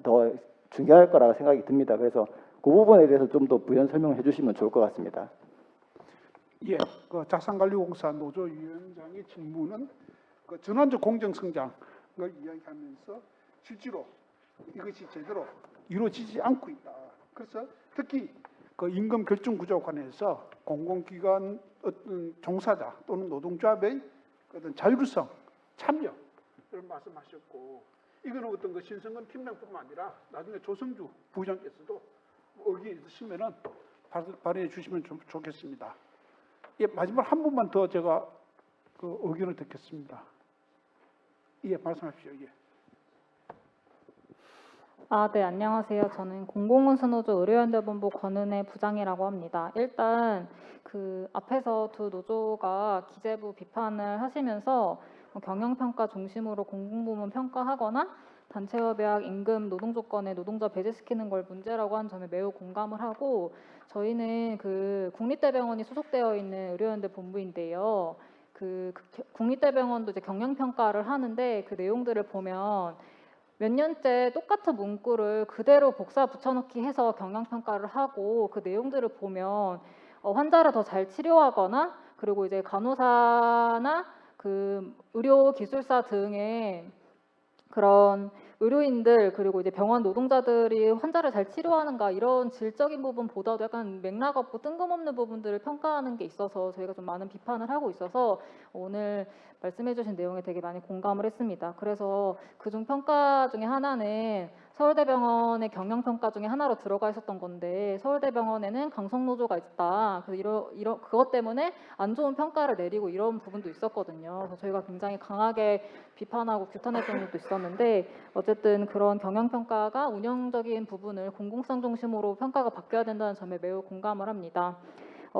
더 중요할 거라고 생각이 듭니다. 그래서 그 부분에 대해서 좀 더 부연 설명을 해주시면 좋을 것 같습니다. 예, 자산관리공사 노조위원장의 질문은 전환적 공정성장을 이야기하면서 실제로 이것이 제대로 이루어지지 않고 있다. 그래서 특히 임금 결정 구조 관해서 공공기관 어떤 종사자 또는 노동조합의 어떤 자율성, 참여를 말씀하셨고, 이거는 어떤 신성근 팀장뿐만 아니라 나중에 조성주 부장께서도 의견이 있으시면은 발언해 주시면 좀 좋겠습니다. 예, 마지막 한 분만 더 제가 의견을 듣겠습니다. 예, 말씀하십시오. 예. 네, 안녕하세요. 저는 공공운수노조 의료연대본부 권은혜 부장이라고 합니다. 일단 앞에서 두 노조가 기재부 비판을 하시면서 경영평가 중심으로 공공부문 평가하거나 단체협약, 임금, 노동조건에 노동자 배제시키는 걸 문제라고 한 점에 매우 공감을 하고, 저희는 국립대병원이 소속되어 있는 의료연대 본부인데요. 국립대병원도 이제 경영평가를 하는데 그 내용들을 보면 몇 년째 똑같은 문구를 그대로 복사 붙여넣기 해서 경영평가를 하고, 그 내용들을 보면 환자를 더 잘 치료하거나 그리고 이제 간호사나 그 의료 기술사 등의 그런 의료인들 그리고 이제 병원 노동자들이 환자를 잘 치료하는가 이런 질적인 부분보다도 약간 맥락 없고 뜬금없는 부분들을 평가하는 게 있어서 저희가 좀 많은 비판을 하고 있어서 오늘 말씀해주신 내용에 되게 많이 공감을 했습니다. 그래서 그중 평가 중에 하나는 서울대병원의 경영평가 중에 하나로 들어가 있었던 건데 서울대병원에는 강성노조가 있다. 그래서 그것 때문에 안 좋은 평가를 내리고 이런 부분도 있었거든요. 그래서 저희가 굉장히 강하게 비판하고 규탄했던 것도 있었는데 어쨌든 그런 경영평가가 운영적인 부분을 공공성 중심으로 평가가 바뀌어야 된다는 점에 매우 공감을 합니다.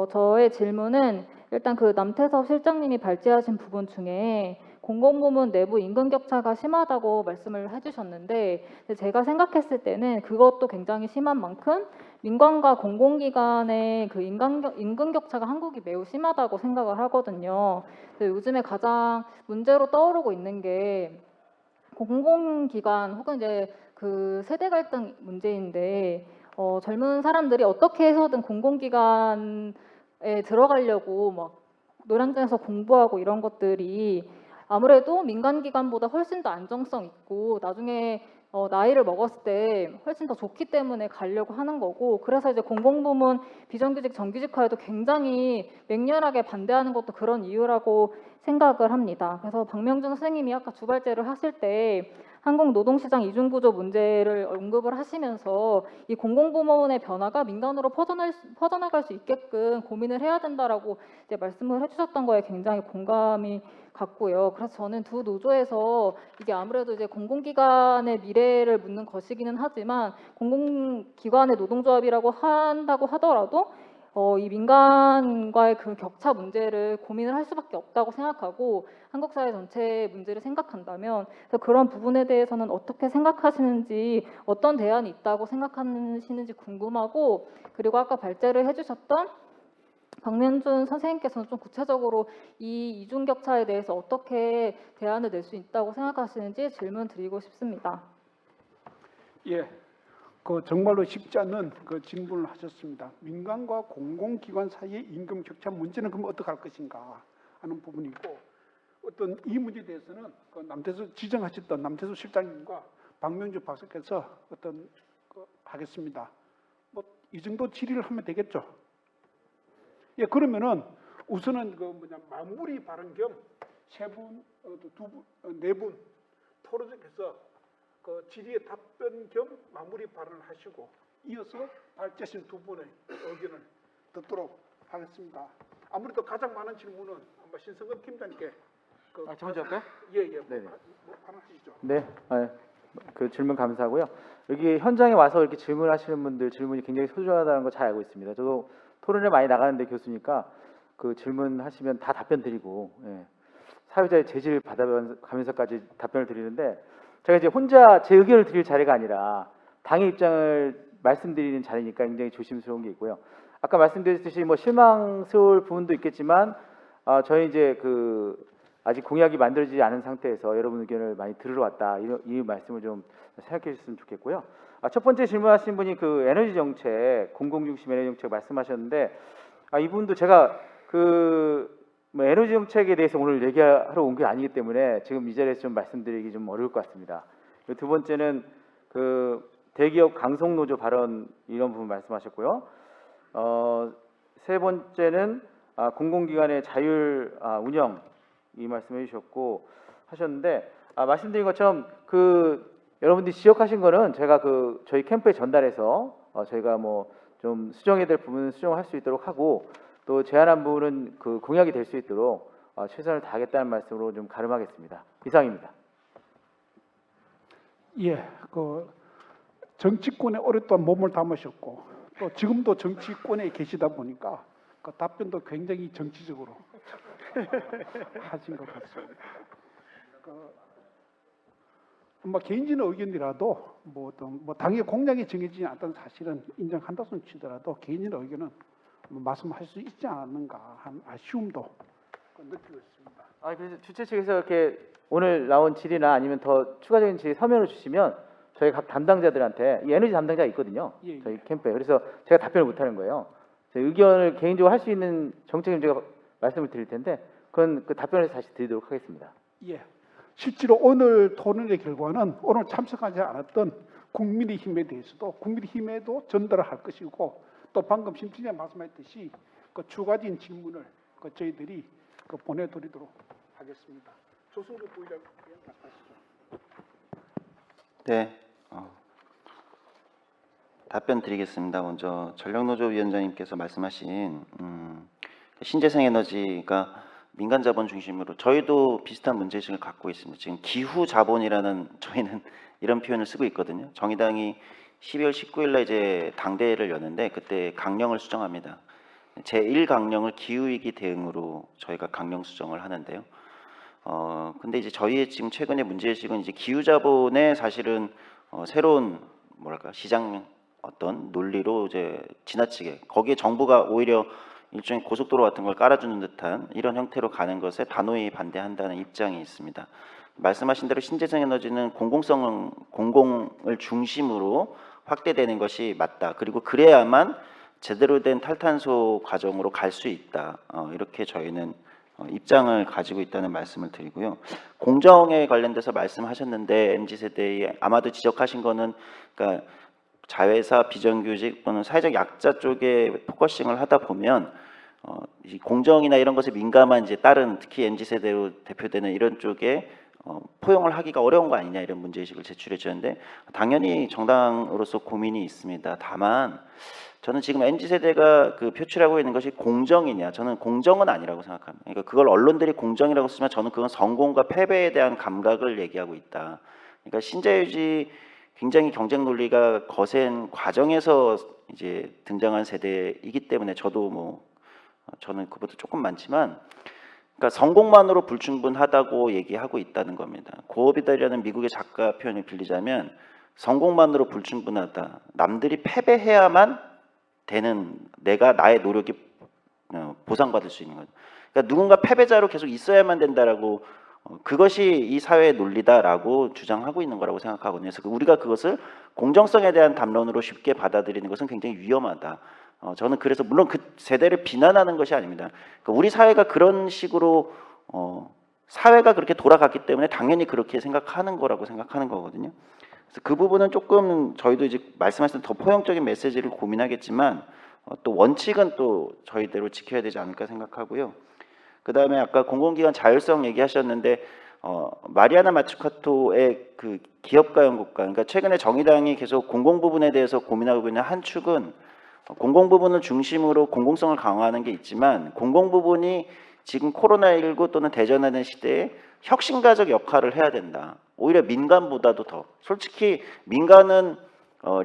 저의 질문은 일단 그 남태섭 실장님이 발제하신 부분 중에 공공부문 내부 임금 격차가 심하다고 말씀을 해주셨는데 제가 생각했을 때는 그것도 굉장히 심한 만큼 민간과 공공기관의 그 임금 격차가 한국이 매우 심하다고 생각을 하거든요. 요즘에 가장 문제로 떠오르고 있는 게 공공기관 혹은 이제 그 세대 갈등 문제인데 젊은 사람들이 어떻게 해서든 공공기관에 들어가려고 막 노량진에서 공부하고 이런 것들이 아무래도 민간기관보다 훨씬 더 안정성 있고 나중에 나이를 먹었을 때 훨씬 더 좋기 때문에 가려고 하는 거고 그래서 이제 공공부문 비정규직 정규직화에도 굉장히 맹렬하게 반대하는 것도 그런 이유라고 생각을 합니다. 그래서 박명준 선생님이 아까 주발제를 하실 때 한국 노동시장 이중구조 문제를 언급을 하시면서 이 공공부문의 변화가 민간으로 퍼져나갈 수 있게끔 고민을 해야 된다라고 이제 말씀을 해주셨던 거에 굉장히 공감이 갔고요. 그래서 저는 두 노조에서 이게 아무래도 이제 공공기관의 미래를 묻는 것이기는 하지만 공공기관의 노동조합이라고 한다고 하더라도 이 민간과의 그 격차 문제를 고민을 할 수밖에 없다고 생각하고 한국 사회 전체의 문제를 생각한다면 그래서 그런 부분에 대해서는 어떻게 생각하시는지 어떤 대안이 있다고 생각하시는지 궁금하고 그리고 아까 발제를 해주셨던 박명준 선생님께서는 좀 구체적으로 이 이중 격차에 대해서 어떻게 대안을 낼 수 있다고 생각하시는지 질문 드리고 싶습니다. 예, 그 정말로 쉽지 않은 그 질문을 하셨습니다. 민간과 공공기관 사이의 임금 격차 문제는 그럼 어떻게 할 것인가 하는 부분이고 어떤 이 문제에 대해서는 그 남태수 지정하셨던 남태수 실장님과 박명준 박사께서 하겠습니다. 뭐 이 정도 질의를 하면 되겠죠. 예, 그러면은 우선은 마무리 발언 겸 네 분 토론에서 그 질의의 답변 겸 마무리 발언을 하시고 이어서 발제하신 두 분의 의견을 듣도록 하겠습니다. 아무래도 가장 많은 질문은 아마 신성근 팀장님께 저 먼저 할까요? 예, 네네. 발언하시죠. 네, 그 질문 감사하고요. 여기 현장에 와서 이렇게 질문하시는 분들 질문이 굉장히 소중하다는 거 잘 알고 있습니다. 저도 토론에 많이 나가는데 교수니까 그 질문하시면 다 답변 드리고 사회자의 제지를 받아가면서까지 답변을 드리는데 제가 이제 혼자 제 의견을 드릴 자리가 아니라 당의 입장을 말씀드리는 자리니까 굉장히 조심스러운 게 있고요. 아까 말씀드렸듯이 뭐 실망스러울 부분도 있겠지만 저희 이제 아직 공약이 만들어지지 않은 상태에서 여러분 의견을 많이 들으러 왔다 이 말씀을 좀 생각해 주셨으면 좋겠고요. 첫 번째 질문하신 분이 그 에너지 정책, 공공중심 에너지 정책 말씀하셨는데 이분도 제가 에너지 정책에 대해서 오늘 얘기하러 온 게 아니기 때문에 지금 이 자리에서 좀 말씀드리기 좀 어려울 것 같습니다. 두 번째는 대기업 강성노조 발언 이런 부분 말씀하셨고요. 세 번째는 공공기관의 자율 운영 이 말씀해 주셨고 하셨는데 말씀드린 것처럼 여러분들이 지적하신 거는 제가 저희 캠프에 전달해서 저희가 뭐 좀 수정해야 될 부분은 수정할 수 있도록 하고 또 제안한 부분은 공약이 될 수 있도록 최선을 다하겠다는 말씀으로 좀 가름하겠습니다. 이상입니다. 예, 정치권에 오랫동안 몸을 담으셨고 또 지금도 정치권에 계시다 보니까 답변도 굉장히 정치적으로 하신 것 같습니다. 개인적인 의견이라도 당의 공약이 정해지지 않았다는 사실은 인정한다 손 치더라도 개인적인 의견은 말씀할 수 있지 않았는가 하는 아쉬움도 느끼고 있습니다. 그래서 주최 측에서 이렇게 오늘 나온 질의나 아니면 더 추가적인 질의 서면을 주시면 저희 각 담당자들한테 이 에너지 담당자가 있거든요. 예. 저희 캠프에. 그래서 제가 답변을 못하는 거예요. 제 의견을 개인적으로 할 수 있는 정책을 제가 말씀을 드릴 텐데 그건 그 답변을 다시 드리도록 하겠습니다. 예. 실제로 오늘 토론의 결과는 오늘 참석하지 않았던 국민의힘에 대해서도 국민의힘에도 전달을 할 것이고 또 방금 심 팀장님 말씀하셨듯이 그 추가적인 질문을 그 저희들이 그 보내드리도록 하겠습니다. 조성주 부의장 말씀하시죠. 네, 답변 드리겠습니다. 먼저 전력노조위원장님께서 말씀하신 신재생에너지가 민간 자본 중심으로 저희도 비슷한 문제의식을 갖고 있습니다. 지금 기후 자본이라는 저희는 이런 표현을 쓰고 있거든요. 정의당이 12월 19일날 이제 당대회를 여는데 그때 강령을 수정합니다. 제1강령을 기후위기 대응으로 저희가 강령 수정을 하는데요. 근데 이제 저희의 지금 최근의 문제의식은 이제 기후 자본의 사실은 새로운 뭐랄까 시장 어떤 논리로 이제 지나치게 거기에 정부가 오히려 일종의 고속도로 같은 걸 깔아주는 듯한 이런 형태로 가는 것에 단호히 반대한다는 입장이 있습니다. 말씀하신 대로 신재생에너지는 공공을 중심으로 확대되는 것이 맞다. 그리고 그래야만 제대로 된 탈탄소 과정으로 갈 수 있다. 이렇게 저희는 입장을 가지고 있다는 말씀을 드리고요. 공정에 관련돼서 말씀하셨는데 MZ세대에 아마도 지적하신 거는 그러니까 자회사, 비정규직 또는 사회적 약자 쪽에 포커싱을 하다 보면 이 공정이나 이런 것에 민감한 이제 다른 특히 MZ세대로 대표되는 이런 쪽에 포용을 하기가 어려운 거 아니냐 이런 문제의식을 제출해 주셨는데 당연히 정당으로서 고민이 있습니다. 다만 저는 지금 MZ세대가 그 표출하고 있는 것이 공정이냐 저는 공정은 아니라고 생각합니다. 그러니까 그걸 언론들이 공정이라고 쓰면 저는 그건 성공과 패배에 대한 감각을 얘기하고 있다. 그러니까 신자유주의 굉장히 경쟁 논리가 거센 과정에서 이제 등장한 세대이기 때문에 저는 그보다 조금 많지만 그러니까 성공만으로 불충분하다고 얘기하고 있다는 겁니다. 고어비달이라는 미국의 작가 표현을 빌리자면 성공만으로 불충분하다. 남들이 패배해야만 되는 나의 노력이 보상받을 수 있는 거죠. 그러니까 누군가 패배자로 계속 있어야만 된다라고 그것이 이 사회의 논리다라고 주장하고 있는 거라고 생각하거든요. 그래서 우리가 그것을 공정성에 대한 담론으로 쉽게 받아들이는 것은 굉장히 위험하다. 저는 그래서 물론 그 세대를 비난하는 것이 아닙니다. 그러니까 우리 사회가 그런 식으로 사회가 그렇게 돌아갔기 때문에 당연히 그렇게 생각하는 거라고 생각하는 거거든요. 그래서 그 부분은 조금 저희도 이제 말씀하신 더 포용적인 메시지를 고민하겠지만 또 원칙은 또 저희대로 지켜야 되지 않을까 생각하고요. 그 다음에 아까 공공기관 자율성 얘기하셨는데 마리아나 마츠카토의 그 기업가 연구가 그러니까 최근에 정의당이 계속 공공 부분에 대해서 고민하고 있는 한 축은 공공 부분을 중심으로 공공성을 강화하는 게 있지만 공공 부분이 지금 코로나19 또는 대전하는 시대에 혁신가적 역할을 해야 된다. 오히려 민간보다도 더 솔직히 민간은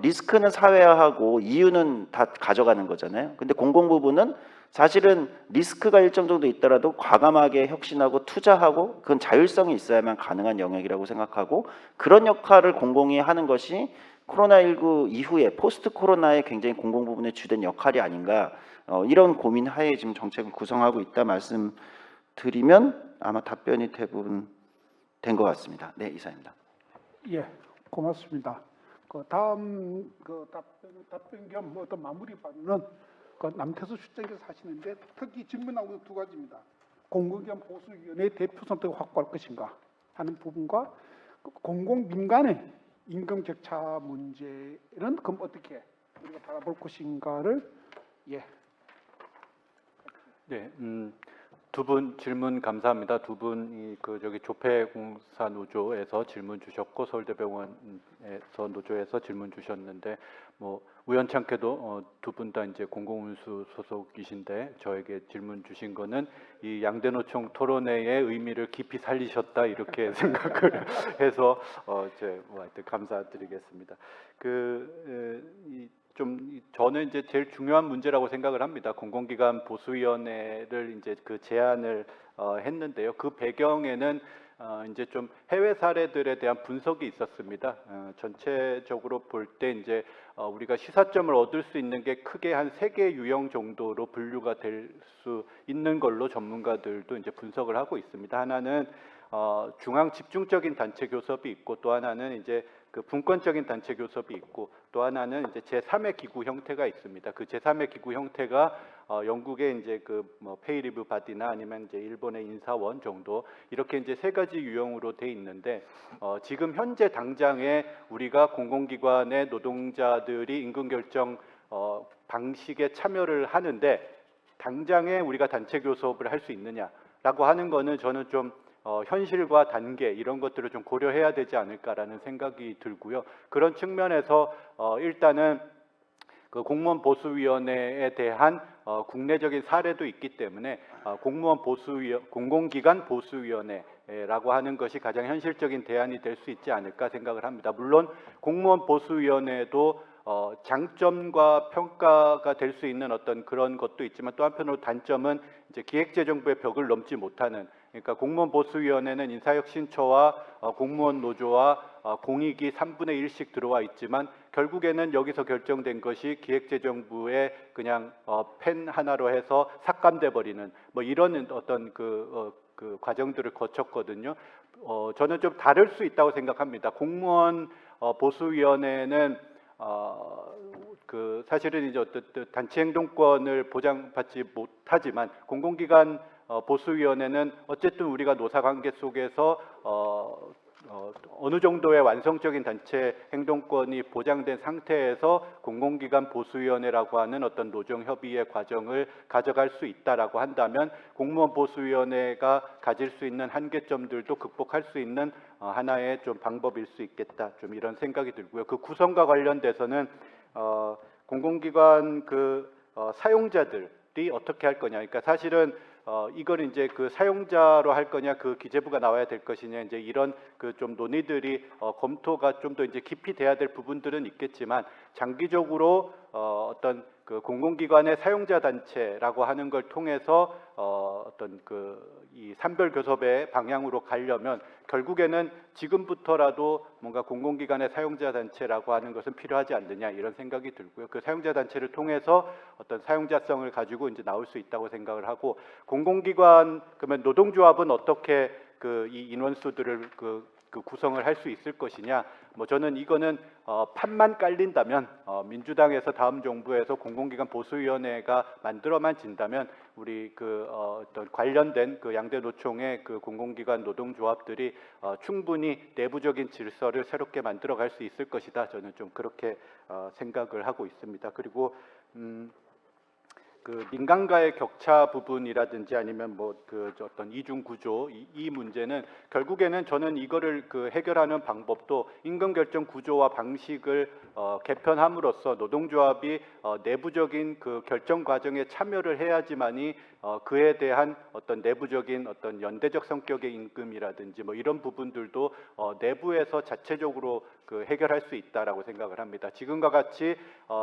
리스크는 사회화하고 이유는 다 가져가는 거잖아요. 근데 공공 부분은 사실은 리스크가 일정 정도 있더라도 과감하게 혁신하고 투자하고 그건 자율성이 있어야만 가능한 영역이라고 생각하고 그런 역할을 공공이 하는 것이 코로나19 이후에 포스트 코로나의 굉장히 공공 부분의 주된 역할이 아닌가 이런 고민 하에 지금 정책을 구성하고 있다 말씀드리면 아마 답변이 대부분 된 것 같습니다. 네, 이상입니다. 예, 고맙습니다. 그 다음 그 답변 겸 어떤 마무리 발언은 그 남태수 실장께서 하시는데 특히 질문하고 두 가지입니다. 공공기관 보수위원회 대표 선택을 확보할 것인가 하는 부분과 공공 민간의 임금 격차 문제는 그럼 어떻게 우리가 바라볼 것인가를 네, 두 분 질문 감사합니다. 두 분이 그 저기 조폐공사 노조에서 질문 주셨고 서울대병원에서 노조에서 질문 주셨는데 뭐 우연찮게도 두 분 다 이제 공공운수 소속이신데 저에게 질문 주신 거는 이 양대노총 토론회의 의미를 깊이 살리셨다 이렇게 생각을 해서 하여튼 감사드리겠습니다. 저는 이제 제일 중요한 문제라고 생각을 합니다. 공공기관 보수위원회를 이제 그 제안을 했는데요. 그 배경에는 이제 좀 해외 사례들에 대한 분석이 있었습니다. 전체적으로 볼 때 이제 우리가 시사점을 얻을 수 있는 게 크게 한 3개 유형 정도로 분류가 될 수 있는 걸로 전문가들도 이제 분석을 하고 있습니다. 하나는 중앙 집중적인 단체 교섭이 있고 또 하나는 이제 그 분권적인 단체 교섭이 있고 또 하나는 이제 제3의 기구 형태가 있습니다. 그 제3의 기구 형태가 영국의 이제 뭐 페이리브 바디나 아니면 이제 일본의 인사원 정도 이렇게 이제 세 가지 유형으로 돼 있는데 지금 현재 당장에 우리가 공공기관의 노동자들이 임금 결정 방식에 참여를 하는데 당장에 우리가 단체 교섭을 할 수 있느냐라고 하는 거는 저는 좀 현실과 단계 이런 것들을 좀 고려해야 되지 않을까라는 생각이 들고요. 그런 측면에서 일단은 그 공무원 보수위원회에 대한 국내적인 사례도 있기 때문에 공공기관 보수위원회라고 하는 것이 가장 현실적인 대안이 될 수 있지 않을까 생각을 합니다. 물론 공무원 보수위원회도 장점과 평가가 될 수 있는 어떤 그런 것도 있지만 또 한편으로 단점은 이제 기획재정부의 벽을 넘지 못하는 그러니까 공무원 보수위원회는 인사혁신처와 공무원 노조와 공익이 3분의 1씩 들어와 있지만 결국에는 여기서 결정된 것이 기획재정부의 그냥 펜 하나로 해서 삭감돼 버리는 뭐 이런 어떤 그 과정들을 거쳤거든요. 저는 좀 다를 수 있다고 생각합니다. 공무원 보수위원회는 그 사실은 이제 어떤 단체 행동권을 보장받지 못하지만 공공기관 보수위원회는 어쨌든 우리가 노사관계 속에서 어느 정도의 완성적인 단체 행동권이 보장된 상태에서 공공기관 보수위원회라고 하는 어떤 노정협의의 과정을 가져갈 수 있다라고 한다면 공무원 보수위원회가 가질 수 있는 한계점들도 극복할 수 있는 하나의 좀 방법일 수 있겠다. 좀 이런 생각이 들고요. 그 구성과 관련돼서는 공공기관 사용자들이 어떻게 할 거냐. 그러니까 사실은 이걸 이제 그 사용자로 할 거냐, 그 기재부가 나와야 될 것이냐, 이제 이런 그 좀 논의들이 검토가 좀 더 이제 깊이 돼야 될 부분들은 있겠지만 장기적으로 어떤 그 공공기관의 사용자 단체라고 하는 걸 통해서 어떤 이 산별 교섭의 방향으로 가려면 결국에는 지금부터라도 뭔가 공공기관의 사용자 단체라고 하는 것은 필요하지 않느냐 이런 생각이 들고요. 그 사용자 단체를 통해서 어떤 사용자성을 가지고 이제 나올 수 있다고 생각을 하고 공공기관 그러면 노동조합은 어떻게 이 인원수들을 구성을 할 수 있을 것이냐. 뭐 저는 이거는 판만 깔린다면 민주당에서 다음 정부에서 공공기관 보수위원회가 만들어만 진다면 우리 어떤 관련된 양대 노총의 공공기관 노동조합들이 충분히 내부적인 질서를 새롭게 만들어갈 수 있을 것이다. 저는 좀 그렇게 생각을 하고 있습니다. 그리고 민간과의 격차 부분이라든지 아니면 어떤 이중 구조 이 문제는 결국에는 저는 이거를 해결하는 방법도 임금 결정 구조와 방식을 개편함으로써 노동조합이 내부적인 결정 과정에 참여를 해야지만이 그에 대한 어떤 내부적인 어떤 연대적 성격의 임금이라든지 뭐 이런 부분들도 내부에서 자체적으로 해결할 수 있다라고 생각을 합니다. 지금과 같이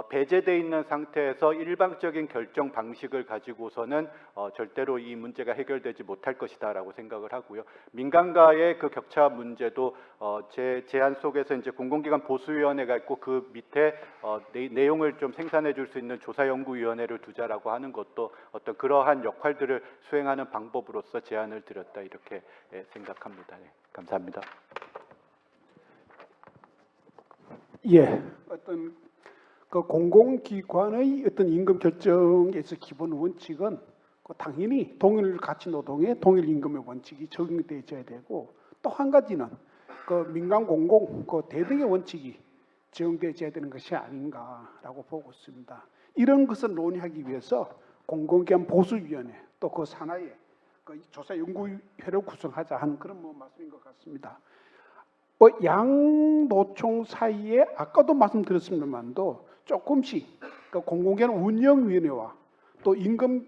배제돼 있는 상태에서 일방적인 결정 방식을 가지고서는 절대로 이 문제가 해결되지 못할 것이다라고 생각을 하고요. 민간과의 격차 문제도 제 제안 속에서 이제 공공기관 보수위원회가 있고 그 밑에 내용을 좀 생산해 줄 수 있는 조사연구위원회를 두자라고 하는 것도 어떤 그러한 역할들을 수행하는 방법으로서 제안을 드렸다 이렇게 생각합니다. 네, 감사합니다. 예, 어떤 공공기관의 어떤 임금 결정에서 기본 원칙은 당연히 동일 가치 노동의 동일 임금의 원칙이 적용되어야 되고 또 한 가지는 민간 공공 대등의 원칙이 적용되어야 되는 것이 아닌가라고 보고 있습니다. 이런 것을 논의하기 위해서 공공기관 보수위원회 또 그 산하에 조사연구회를 구성하자 하는 그런 말씀인 것 같습니다. 양 노총 사이에 아까도 말씀드렸습니다만도 조금씩 공공기관 운영위원회와 또 임금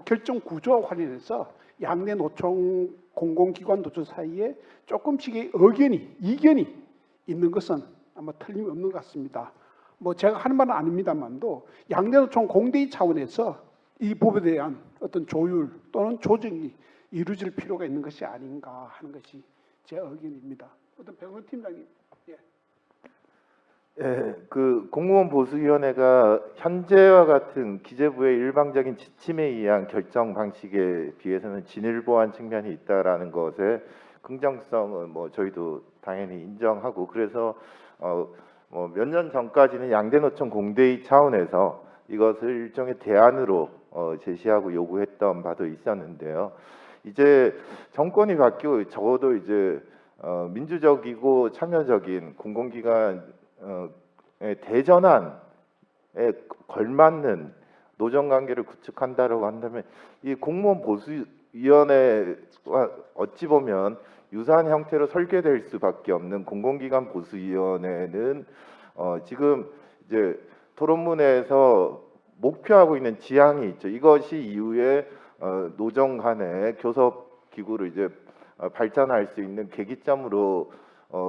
결정 구조와 관련해서 양내 노총 공공기관 노조 사이에 조금씩의 이견이 있는 것은 아마 틀림없는 것 같습니다. 제가 하는 말은 아닙니다만도 양내 노총 공대의 차원에서 이 법에 대한 어떤 조율 또는 조정이 이루어질 필요가 있는 것이 아닌가 하는 것이 제 의견입니다. 어떤 백원 팀장님. 공무원 보수위원회가 현재와 같은 기재부의 일방적인 지침에 의한 결정 방식에 비해서는 진일보한 측면이 있다라는 것에 긍정성은 뭐 저희도 당연히 인정하고 그래서 뭐 몇 년 전까지는 양대노총 공대위 차원에서 이것을 일종의 대안으로 제시하고 요구했던 바도 있었는데요. 이제 정권이 바뀌고 적어도 이제 민주적이고 참여적인 공공기관의 대전환에 걸맞는 노정관계를 구축한다라고 한다면 이 공무원 보수위원회와 어찌 보면 유사한 형태로 설계될 수밖에 없는 공공기관 보수위원회는 지금 이제 토론문에서 목표하고 있는 지향이 있죠. 이것이 이후에 노정 간의 교섭 기구를 이제 발전할 수 있는 계기점으로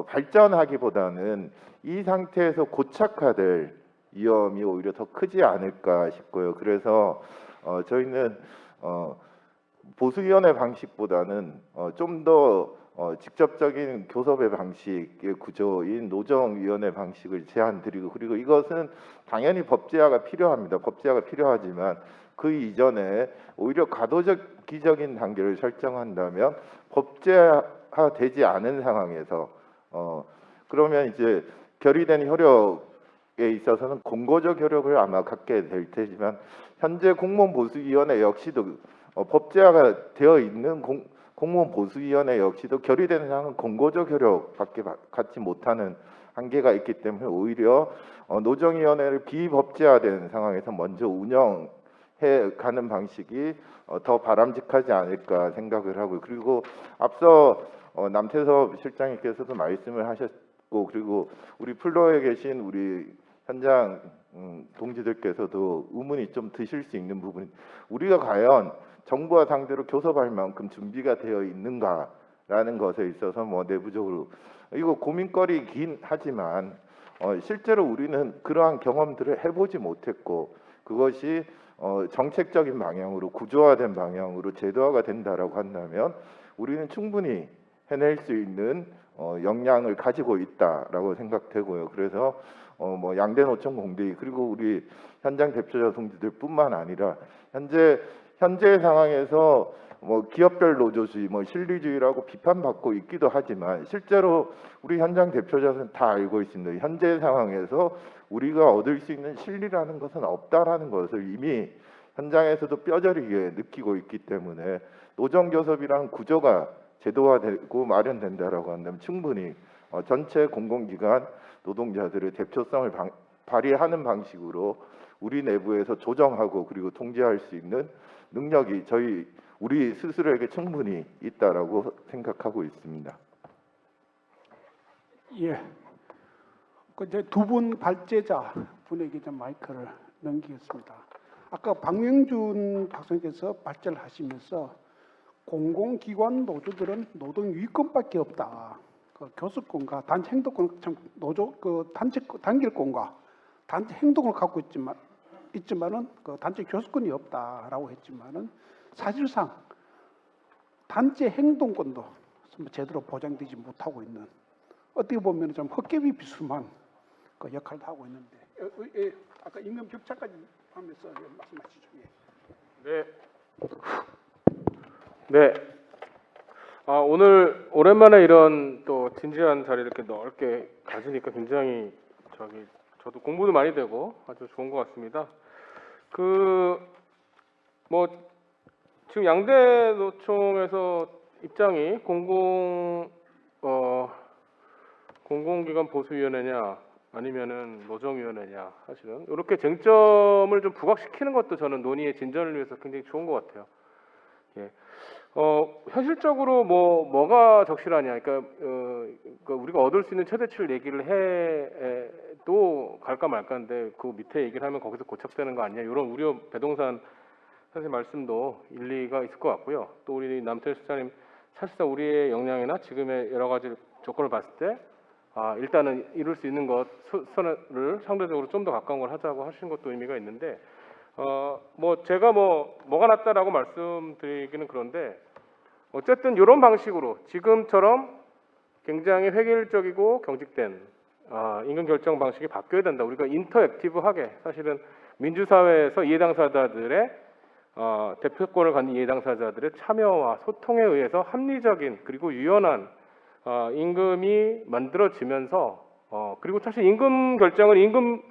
발전하기보다는 이 상태에서 고착화될 위험이 오히려 더 크지 않을까 싶고요. 그래서 저희는 보수위원회 방식보다는 좀 더 직접적인 교섭의 방식의 구조인 노정위원회 방식을 제안드리고 그리고 이것은 당연히 법제화가 필요합니다. 법제화가 필요하지만 그 이전에 오히려 가도적기적인 단계를 설정한다면 법제화되지 않은 상황에서 그러면 이제 결의된 효력에 있어서는 공고적 효력을 아마 갖게 될 테지만 현재 공무원 보수위원회 역시도 법제화가 되어 있는 공무원 보수위원회 역시도 결의되는 상황은 공고적 효력밖에 갖지 못하는 한계가 있기 때문에 오히려 노정위원회를 비법제화된 상황에서 먼저 운영해 가는 방식이 더 바람직하지 않을까 생각을 하고 그리고 앞서 남태섭 실장님께서도 말씀을 하셨고 그리고 우리 플로어에 계신 우리 현장 동지들께서도 의문이 좀 드실 수 있는 부분 우리가 과연 정부와 상대로 교섭할 만큼 준비가 되어 있는가라는 것에 있어서 뭐 내부적으로 이거 고민거리긴 하지만 실제로 우리는 그러한 경험들을 해보지 못했고 그것이 정책적인 방향으로 구조화된 방향으로 제도화가 된다라고 한다면 우리는 충분히 해낼 수 있는 역량을 가지고 있다라고 생각되고요. 그래서 뭐 양대노총 공대위 그리고 우리 현장 대표자 동지들뿐만 아니라 현재 상황에서 뭐 기업별 노조주의, 뭐 실리주의라고 비판받고 있기도 하지만 실제로 우리 현장 대표자는 다 알고 있습니다. 현재 상황에서 우리가 얻을 수 있는 실리라는 것은 없다라는 것을 이미 현장에서도 뼈저리게 느끼고 있기 때문에 노정교섭이라는 구조가 제도화되고 마련된다라고 한다면 충분히 전체 공공기관 노동자들의 대표성을 발휘하는 방식으로 우리 내부에서 조정하고 그리고 통제할 수 있는 능력이 우리 스스로에게 충분히 있다라고 생각하고 있습니다. 예. 그 이제 두 분 발제자 분에게 좀 마이크를 넘기겠습니다. 아까 박명준 박사님께서 발제를 하시면서 공공기관 노조들은 노동 유의권밖에 없다. 그 교섭권과 단체 행동권, 노조 그 단체 단결권과 단체 행동을 갖고 있지만은 그 단체 교섭권이 없다라고 했지만은 사실상 단체 행동권도 제대로 보장되지 못하고 있는 어떻게 보면 좀 헛개비 비슷한 그 역할을 하고 있는데 아까 임금 격차까지 하면서 말씀하시죠. 예. 네. 오늘 오랜만에 이런 또 진지한 자리를 이렇게 넓게 가지니까 굉장히 저도 공부도 많이 되고 아주 좋은 것 같습니다. 뭐 지금 양대 노총에서 입장이 공공기관 보수위원회냐 아니면은 노정위원회냐 사실은 이렇게 쟁점을 좀 부각시키는 것도 저는 논의의 진전을 위해서 굉장히 좋은 것 같아요. 예. 현실적으로 뭐가 적실하냐, 그러니까 우리가 얻을 수 있는 최대치를 얘기를 해도 갈까 말까인데 그 밑에 얘기를 하면 거기서 고착되는 거 아니냐 이런 우려 배동산 선생님 말씀도 일리가 있을 것 같고요. 또 우리 남태섭 실장님 사실상 우리의 역량이나 지금의 여러 가지 조건을 봤을 때 일단은 이룰 수 있는 것 선을 상대적으로 좀 더 가까운 걸 하자고 하시는 것도 의미가 있는데 뭐 제가 뭐가 낫다라고 말씀드리기는 그런데 어쨌든 이런 방식으로 지금처럼 굉장히 획일적이고 경직된 임금 결정 방식이 바뀌어야 된다. 우리가 인터액티브하게 사실은 민주사회에서 이해당사자들의 대표권을 갖는 이해 당사자들의 참여와 소통에 의해서 합리적인 그리고 유연한 임금이 만들어지면서 그리고 사실 임금 결정은 임금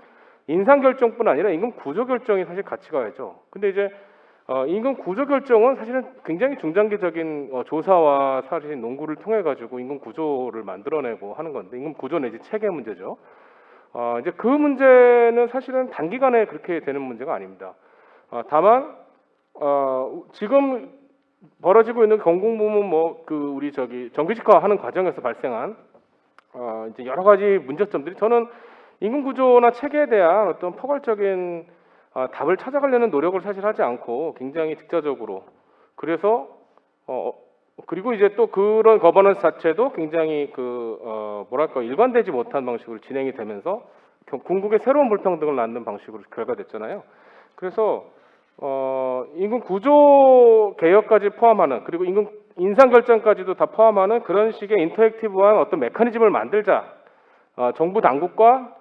인상 결정뿐 아니라 임금 구조 결정이 사실 가치가 있죠. 근데 이제 임금 구조 결정은 사실은 굉장히 중장기적인 조사와 사실 논구를 통해 가지고 임금 구조를 만들어내고 하는 건데 임금 구조 내지 체계 문제죠. 이제 그 문제는 사실은 단기간에 그렇게 되는 문제가 아닙니다. 다만 지금 벌어지고 있는 공공부문 우리 정규직화하는 과정에서 발생한 이제 여러 가지 문제점들이 저는 임금 구조나 체계에 대한 어떤 포괄적인 답을 찾아가려는 노력을 사실 하지 않고 굉장히 직접적으로 그래서 그리고 이제 또 그런 거버넌스 자체도 굉장히 뭐랄까 일관되지 못한 방식으로 진행이 되면서 궁극의 새로운 불평등을 낳는 방식으로 결과됐잖아요. 그래서 임금 구조 개혁까지 포함하는 그리고 임금 인상 결정까지도 다 포함하는 그런 식의 인터랙티브한 어떤 메커니즘을 만들자. 정부 당국과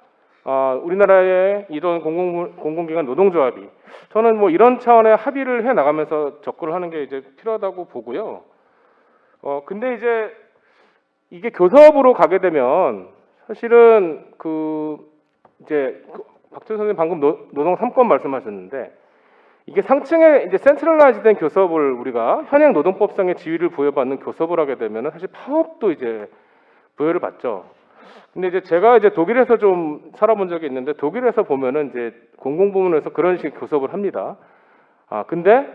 우리나라의 이런 공공기관 노동조합이 저는 뭐 이런 차원의 합의를 해 나가면서 접근을 하는 게 이제 필요하다고 보고요. 근데 이제 이게 교섭으로 가게 되면 사실은 박철 선생님 방금 노동 3권 말씀하셨는데 이게 상층에 이제 센트럴라이즈된 교섭을 우리가 현행 노동법상의 지위를 부여받는 교섭을 하게 되면은 사실 파업도 이제 부여를 받죠. 근데 이제 제가 이제 독일에서 좀 살아본 적이 있는데 독일에서 보면은 이제 공공부문에서 그런 식의 교섭을 합니다. 근데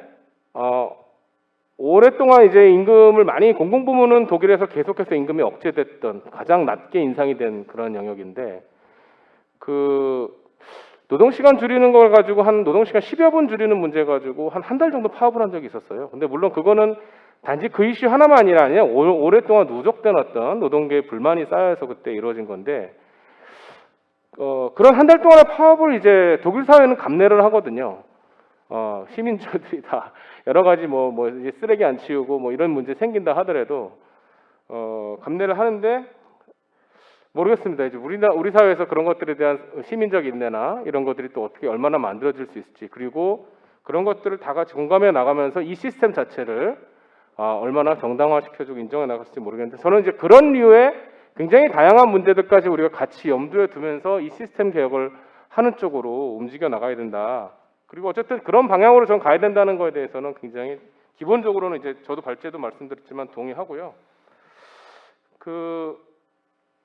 오랫동안 이제 임금을 많이 공공부문은 독일에서 계속해서 임금이 억제됐던 가장 낮게 인상이 된 그런 영역인데 노동시간 줄이는 걸 가지고 한 노동시간 10여 분 줄이는 문제 가지고 한 달 정도 파업을 한 적이 있었어요. 근데 물론 그거는 단지 그 이슈 하나만이 아니라 오랫동안 누적된 어떤 노동계의 불만이 쌓여서 그때 이루어진 건데 그런 한 달 동안의 파업을 이제 독일 사회는 감내를 하거든요. 시민들이 다 여러 가지 이제 쓰레기 안 치우고 뭐 이런 문제 생긴다 하더라도 감내를 하는데 모르겠습니다. 이제 우리 사회에서 그런 것들에 대한 시민적 인내나 이런 것들이 또 어떻게 얼마나 만들어질 수 있을지 그리고 그런 것들을 다 같이 공감해 나가면서 이 시스템 자체를 얼마나 정당화시켜주고 인정해 나갈지 모르겠는데 저는 이제 그런 류의 굉장히 다양한 문제들까지 우리가 같이 염두에 두면서 이 시스템 개혁을 하는 쪽으로 움직여 나가야 된다. 그리고 어쨌든 그런 방향으로 전 가야 된다는 거에 대해서는 굉장히 기본적으로는 이제 저도 발제도 말씀드렸지만 동의하고요.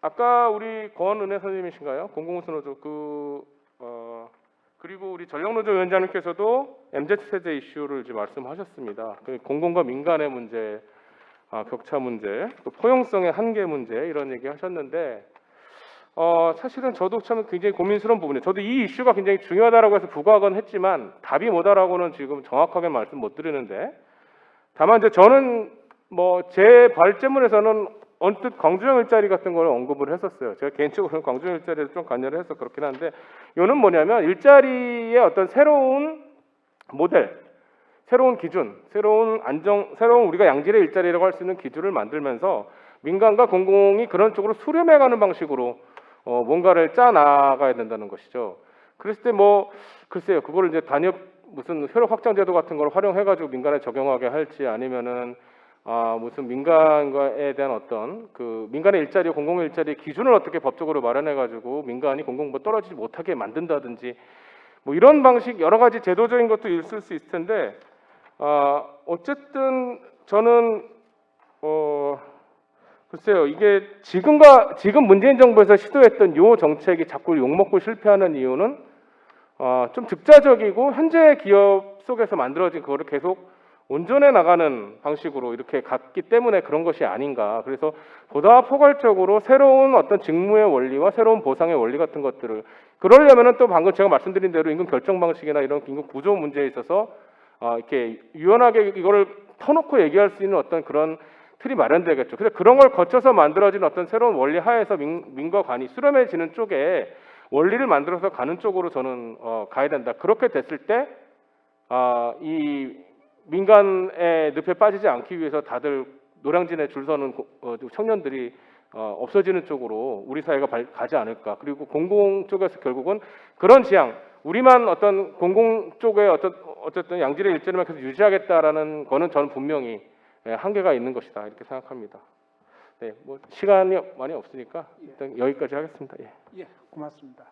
아까 우리 권은혜 선생님이신가요? 공공운수노조 그리고 우리 전력노조 위원장님께서도 MZ세대 이슈를 이제 말씀하셨습니다. 공공과 민간의 문제, 격차 문제, 또 포용성의 한계 문제 이런 얘기 하셨는데 사실은 저도 참 굉장히 고민스러운 부분이에요. 저도 이 이슈가 굉장히 중요하다라고 해서 부각은 했지만 답이 뭐다라고는 지금 정확하게 말씀 못 드리는데 다만 이제 저는 제 발제문에서는 언뜻 광주형 일자리 같은 걸 언급을 했었어요. 제가 개인적으로는 광주형 일자리에 좀 관여를 해서 그렇긴 한데 이거는 뭐냐면 일자리의 어떤 새로운 모델, 새로운 기준, 새로운 우리가 양질의 일자리라고 할 수 있는 기준을 만들면서 민간과 공공이 그런 쪽으로 수렴해가는 방식으로 뭔가를 짜 나가야 된다는 것이죠. 그랬을 때 글쎄요, 그거를 이제 무슨 효력 확장 제도 같은 걸 활용해가지고 민간에 적용하게 할지 아니면은 무슨 민간과에 대한 어떤 민간의 일자리, 공공의 일자리 기준을 어떻게 법적으로 마련해가지고 민간이 공공보다 떨어지지 못하게 만든다든지 이런 방식 여러 가지 제도적인 것도 있을 수 있을 텐데 어쨌든 저는 글쎄요 이게 지금 문재인 정부에서 시도했던 요 정책이 자꾸 욕먹고 실패하는 이유는 좀 즉자적이고 현재 기업 속에서 만들어진 그거를 계속 온전해 나가는 방식으로 이렇게 갔기 때문에 그런 것이 아닌가. 그래서 보다 포괄적으로 새로운 어떤 직무의 원리와 새로운 보상의 원리 같은 것들을 그러려면은 또 방금 제가 말씀드린 대로 임금 결정 방식이나 이런 임금 구조 문제에 있어서 이렇게 유연하게 이거를 터놓고 얘기할 수 있는 어떤 그런 틀이 마련되겠죠. 그래서 그런 걸 거쳐서 만들어진 어떤 새로운 원리 하에서 민과 관이 수렴해지는 쪽에 원리를 만들어서 가는 쪽으로 저는 가야 된다. 그렇게 됐을 때 이 민간의 늪에 빠지지 않기 위해서 다들 노량진에 줄 서는 청년들이 없어지는 쪽으로 우리 사회가 가지 않을까. 그리고 공공 쪽에서 결국은 그런 지향, 우리만 어떤 공공 쪽에 어쨌든 양질의 일자리만 계속 유지하겠다라는 거는 저는 분명히 한계가 있는 것이다 이렇게 생각합니다. 네, 뭐 시간이 많이 없으니까 일단 여기까지 하겠습니다. 예. 예, 고맙습니다.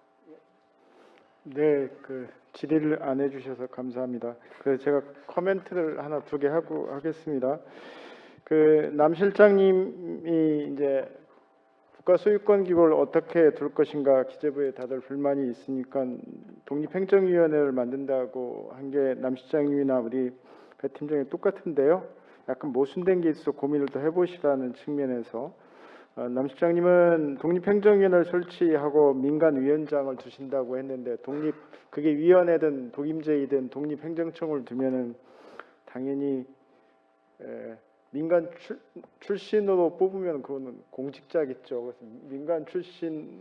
네, 그 질의를 안 해주셔서 감사합니다. 그 제가 코멘트를 하나 두 개 하고 하겠습니다. 그 남 실장님이 이제 국가 소유권 기구를 어떻게 둘 것인가 기재부에 다들 불만이 있으니까 독립행정위원회를 만든다고 한 게 남 실장님이나 우리 배 팀장이 똑같은데요. 약간 모순된 게 있어 고민을 더 해보시라는 측면에서 남 실장님은 독립행정위원회를 설치하고 민간위원장을 두신다고 했는데 그게 위원회든 독임제이든 독립행정청을 두면은 당연히 민간 출신으로 뽑으면 그거는 공직자겠죠. 그래서 민간 출신이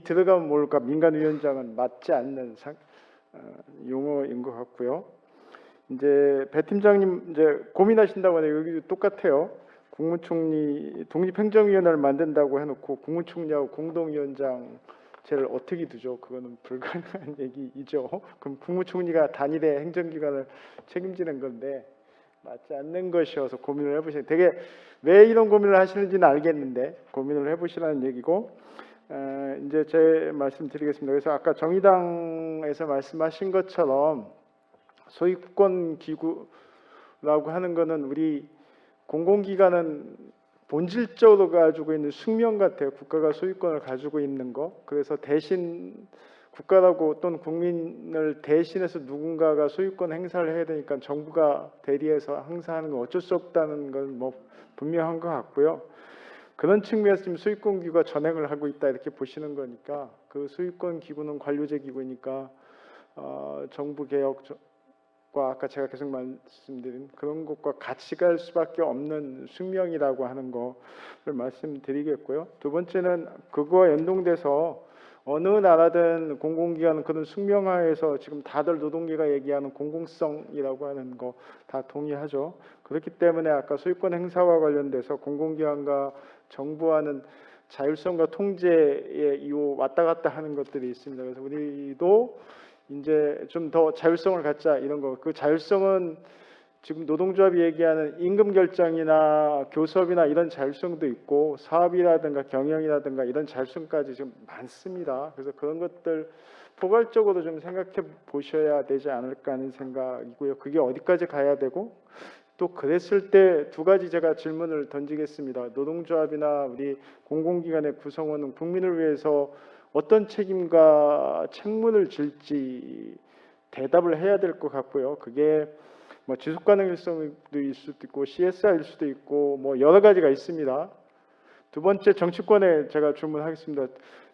들어가면 모를까 민간위원장은 맞지 않는 용어인 것 같고요. 이제 배 팀장님 이제 고민하신다고 하는데 여기도 똑같아요. 국무총리 독립행정위원회를 만든다고 해놓고 국무총리하고 공동위원장제를 어떻게 두죠? 그거는 불가능한 얘기이죠. 그럼 국무총리가 단일의 행정기관을 책임지는 건데 맞지 않는 것이어서 고민을 해보시는. 되게 왜 이런 고민을 하시는지는 알겠는데 고민을 해보시라는 얘기고. 이제 제 말씀드리겠습니다. 그래서 아까 정의당에서 말씀하신 것처럼 소유권 기구라고 하는 거는 우리 공공기관은 본질적으로 가지고 있는 숙명 같아요. 국가가 소유권을 가지고 있는 거. 그래서 대신 국가라고 또는 국민을 대신해서 누군가가 소유권 행사를 해야 되니까 정부가 대리해서 행사하는 건 어쩔 수 없다는 건 뭐 분명한 것 같고요. 그런 측면에서 지금 소유권 기구가 전횡을 하고 있다 이렇게 보시는 거니까 그 소유권 기구는 관료제 기구니까 정부 개혁과 아까 제가 계속 말씀드린 그런 것과 같이 갈 수밖에 없는 숙명이라고 하는 거를 말씀드리겠고요. 두 번째는 그거와 연동돼서 어느 나라든 공공기관은 그런 숙명하에서 지금 다들 노동계가 얘기하는 공공성이라고 하는 거 다 동의하죠. 그렇기 때문에 아까 소유권 행사와 관련돼서 공공기관과 정부와는 자율성과 통제의 이후 왔다 갔다 하는 것들이 있습니다. 그래서 우리도 이제 좀 더 자율성을 갖자 이런 거. 그 자율성은 지금 노동조합이 얘기하는 임금 결정이나 교섭이나 이런 자율성도 있고 사업이라든가 경영이라든가 이런 자율성까지 지금 많습니다. 그래서 그런 것들 포괄적으로 좀 생각해 보셔야 되지 않을까 하는 생각이고요. 그게 어디까지 가야 되고 또 그랬을 때 두 가지 제가 질문을 던지겠습니다. 노동조합이나 우리 공공기관의 구성원은 국민을 위해서 어떤 책임과 책무를 질지 대답을 해야 될 것 같고요. 그게 뭐 지속 가능성도 있을 수도 있고 CSR일 수도 있고 뭐 여러 가지가 있습니다. 두 번째 정치권에 제가 질문하겠습니다.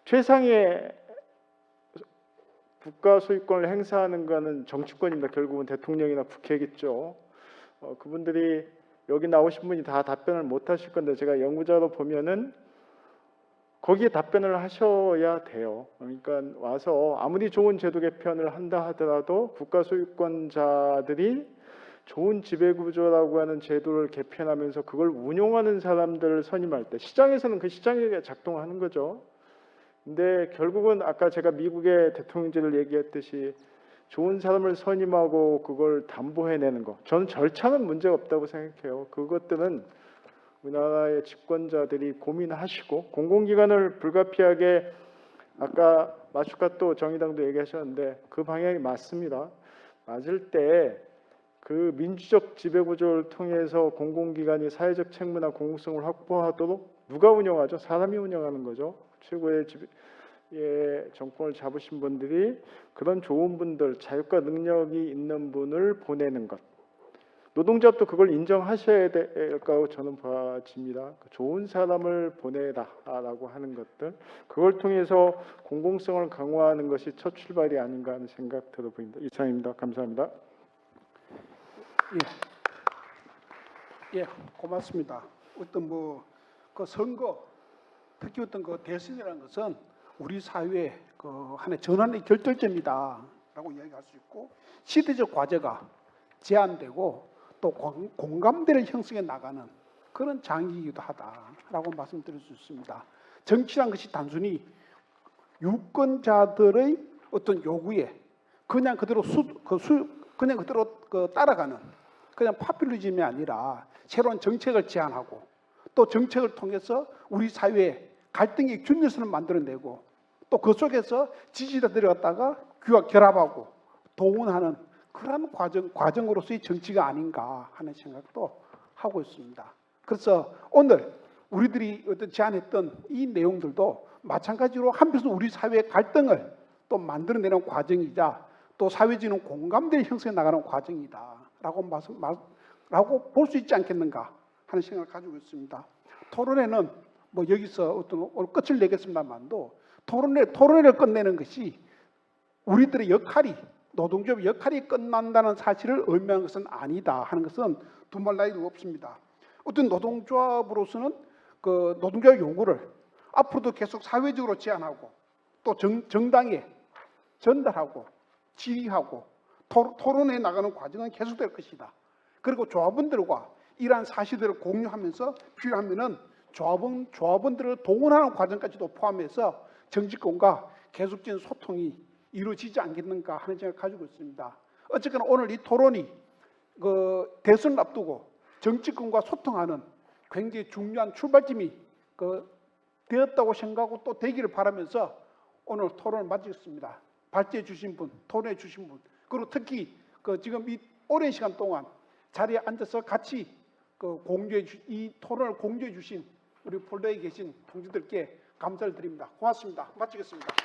최상의 국가 소유권을 행사하는 거는 정치권입니다. 결국은 대통령이나 국회겠죠. 그분들이 여기 나오신 분이 다 답변을 못 하실 건데 제가 연구자로 보면은 거기에 답변을 하셔야 돼요. 그러니까 와서 아무리 좋은 제도 개편을 한다 하더라도 국가 소유권자들이 좋은 지배구조라고 하는 제도를 개편하면서 그걸 운용하는 사람들을 선임할 때 시장에서는 그 시장에 작동하는 거죠. 근데 결국은 아까 제가 미국의 대통령제를 얘기했듯이 좋은 사람을 선임하고 그걸 담보해내는 거. 저는 절차는 문제가 없다고 생각해요. 그것들은 우리나라의 집권자들이 고민하시고 공공기관을 불가피하게 아까 마추카토 정의당도 얘기하셨는데 그 방향이 맞습니다. 맞을 때 그 민주적 지배구조를 통해서 공공기관이 사회적 책무나 공공성을 확보하도록 누가 운영하죠? 사람이 운영하는 거죠. 최고의 정권을 잡으신 분들이 그런 좋은 분들, 자율과 능력이 있는 분을 보내는 것. 노동조합도 그걸 인정하셔야 될까고 저는 봐집니다. 좋은 사람을 보내라라고 하는 것들. 그걸 통해서 공공성을 강화하는 것이 첫 출발이 아닌가 하는 생각 들어 보입니다. 이상입니다. 감사합니다. 예, 고맙습니다. 어떤 그 선거, 특히 어떤 그 대선이라는 것은 우리 사회의 그 하나의 전환의 결정점이다라고 이야기할 수 있고 시대적 과제가 제한되고 또 공감대를 형성해 나가는 그런 장이기도 하다라고 말씀드릴 수 있습니다. 정치란 것이 단순히 유권자들의 어떤 요구에 그냥 그대로 그냥 그대로 따라가는 그냥 파퓰리즘이 아니라 새로운 정책을 제안하고 또 정책을 통해서 우리 사회에 갈등의 균열선을 만들어내고 또 그 속에서 지지자들이 갖다가 결합하고 동원하는 그런 과정으로서의 정치가 아닌가 하는 생각도 하고 있습니다. 그래서 오늘 우리들이 어떤 제안했던 이 내용들도 마찬가지로 한편에서 우리 사회의 갈등을 또 만들어내는 과정이자 또 사회적인 공감대를 형성해 나가는 과정이다라고 라고 볼 수 있지 않겠는가 하는 생각을 가지고 있습니다. 토론회는 뭐 여기서 오늘 끝을 내겠습니다만도 토론회를 끝내는 것이 우리들의 역할이 노동조합의 역할이 끝난다는 사실을 의미하는 것은 아니다 하는 것은 두말 나위도 없습니다. 어떤 노동조합으로서는 그 노동조합 요구를 앞으로도 계속 사회적으로 제안하고 또 정당에 전달하고 질의하고 토론해 나가는 과정은 계속될 것이다. 그리고 조합원들과 이러한 사실들을 공유하면서 필요하면은 조합원들을 동원하는 과정까지도 포함해서 정치권과 계속적인 소통이 이루어지지 않겠는가 하는 생각을 가지고 있습니다. 어쨌거나 오늘 이 토론이 대선을 앞두고 정치권과 소통하는 굉장히 중요한 출발점이 되었다고 생각하고 또 되기를 바라면서 오늘 토론을 마치겠습니다. 발제해 주신 분, 토론해 주신 분, 그리고 특히 지금 이 오랜 시간 동안 자리에 앉아서 같이 이 토론을 공유해 주신 우리 폴더에 계신 동지들께 감사를 드립니다. 고맙습니다. 마치겠습니다.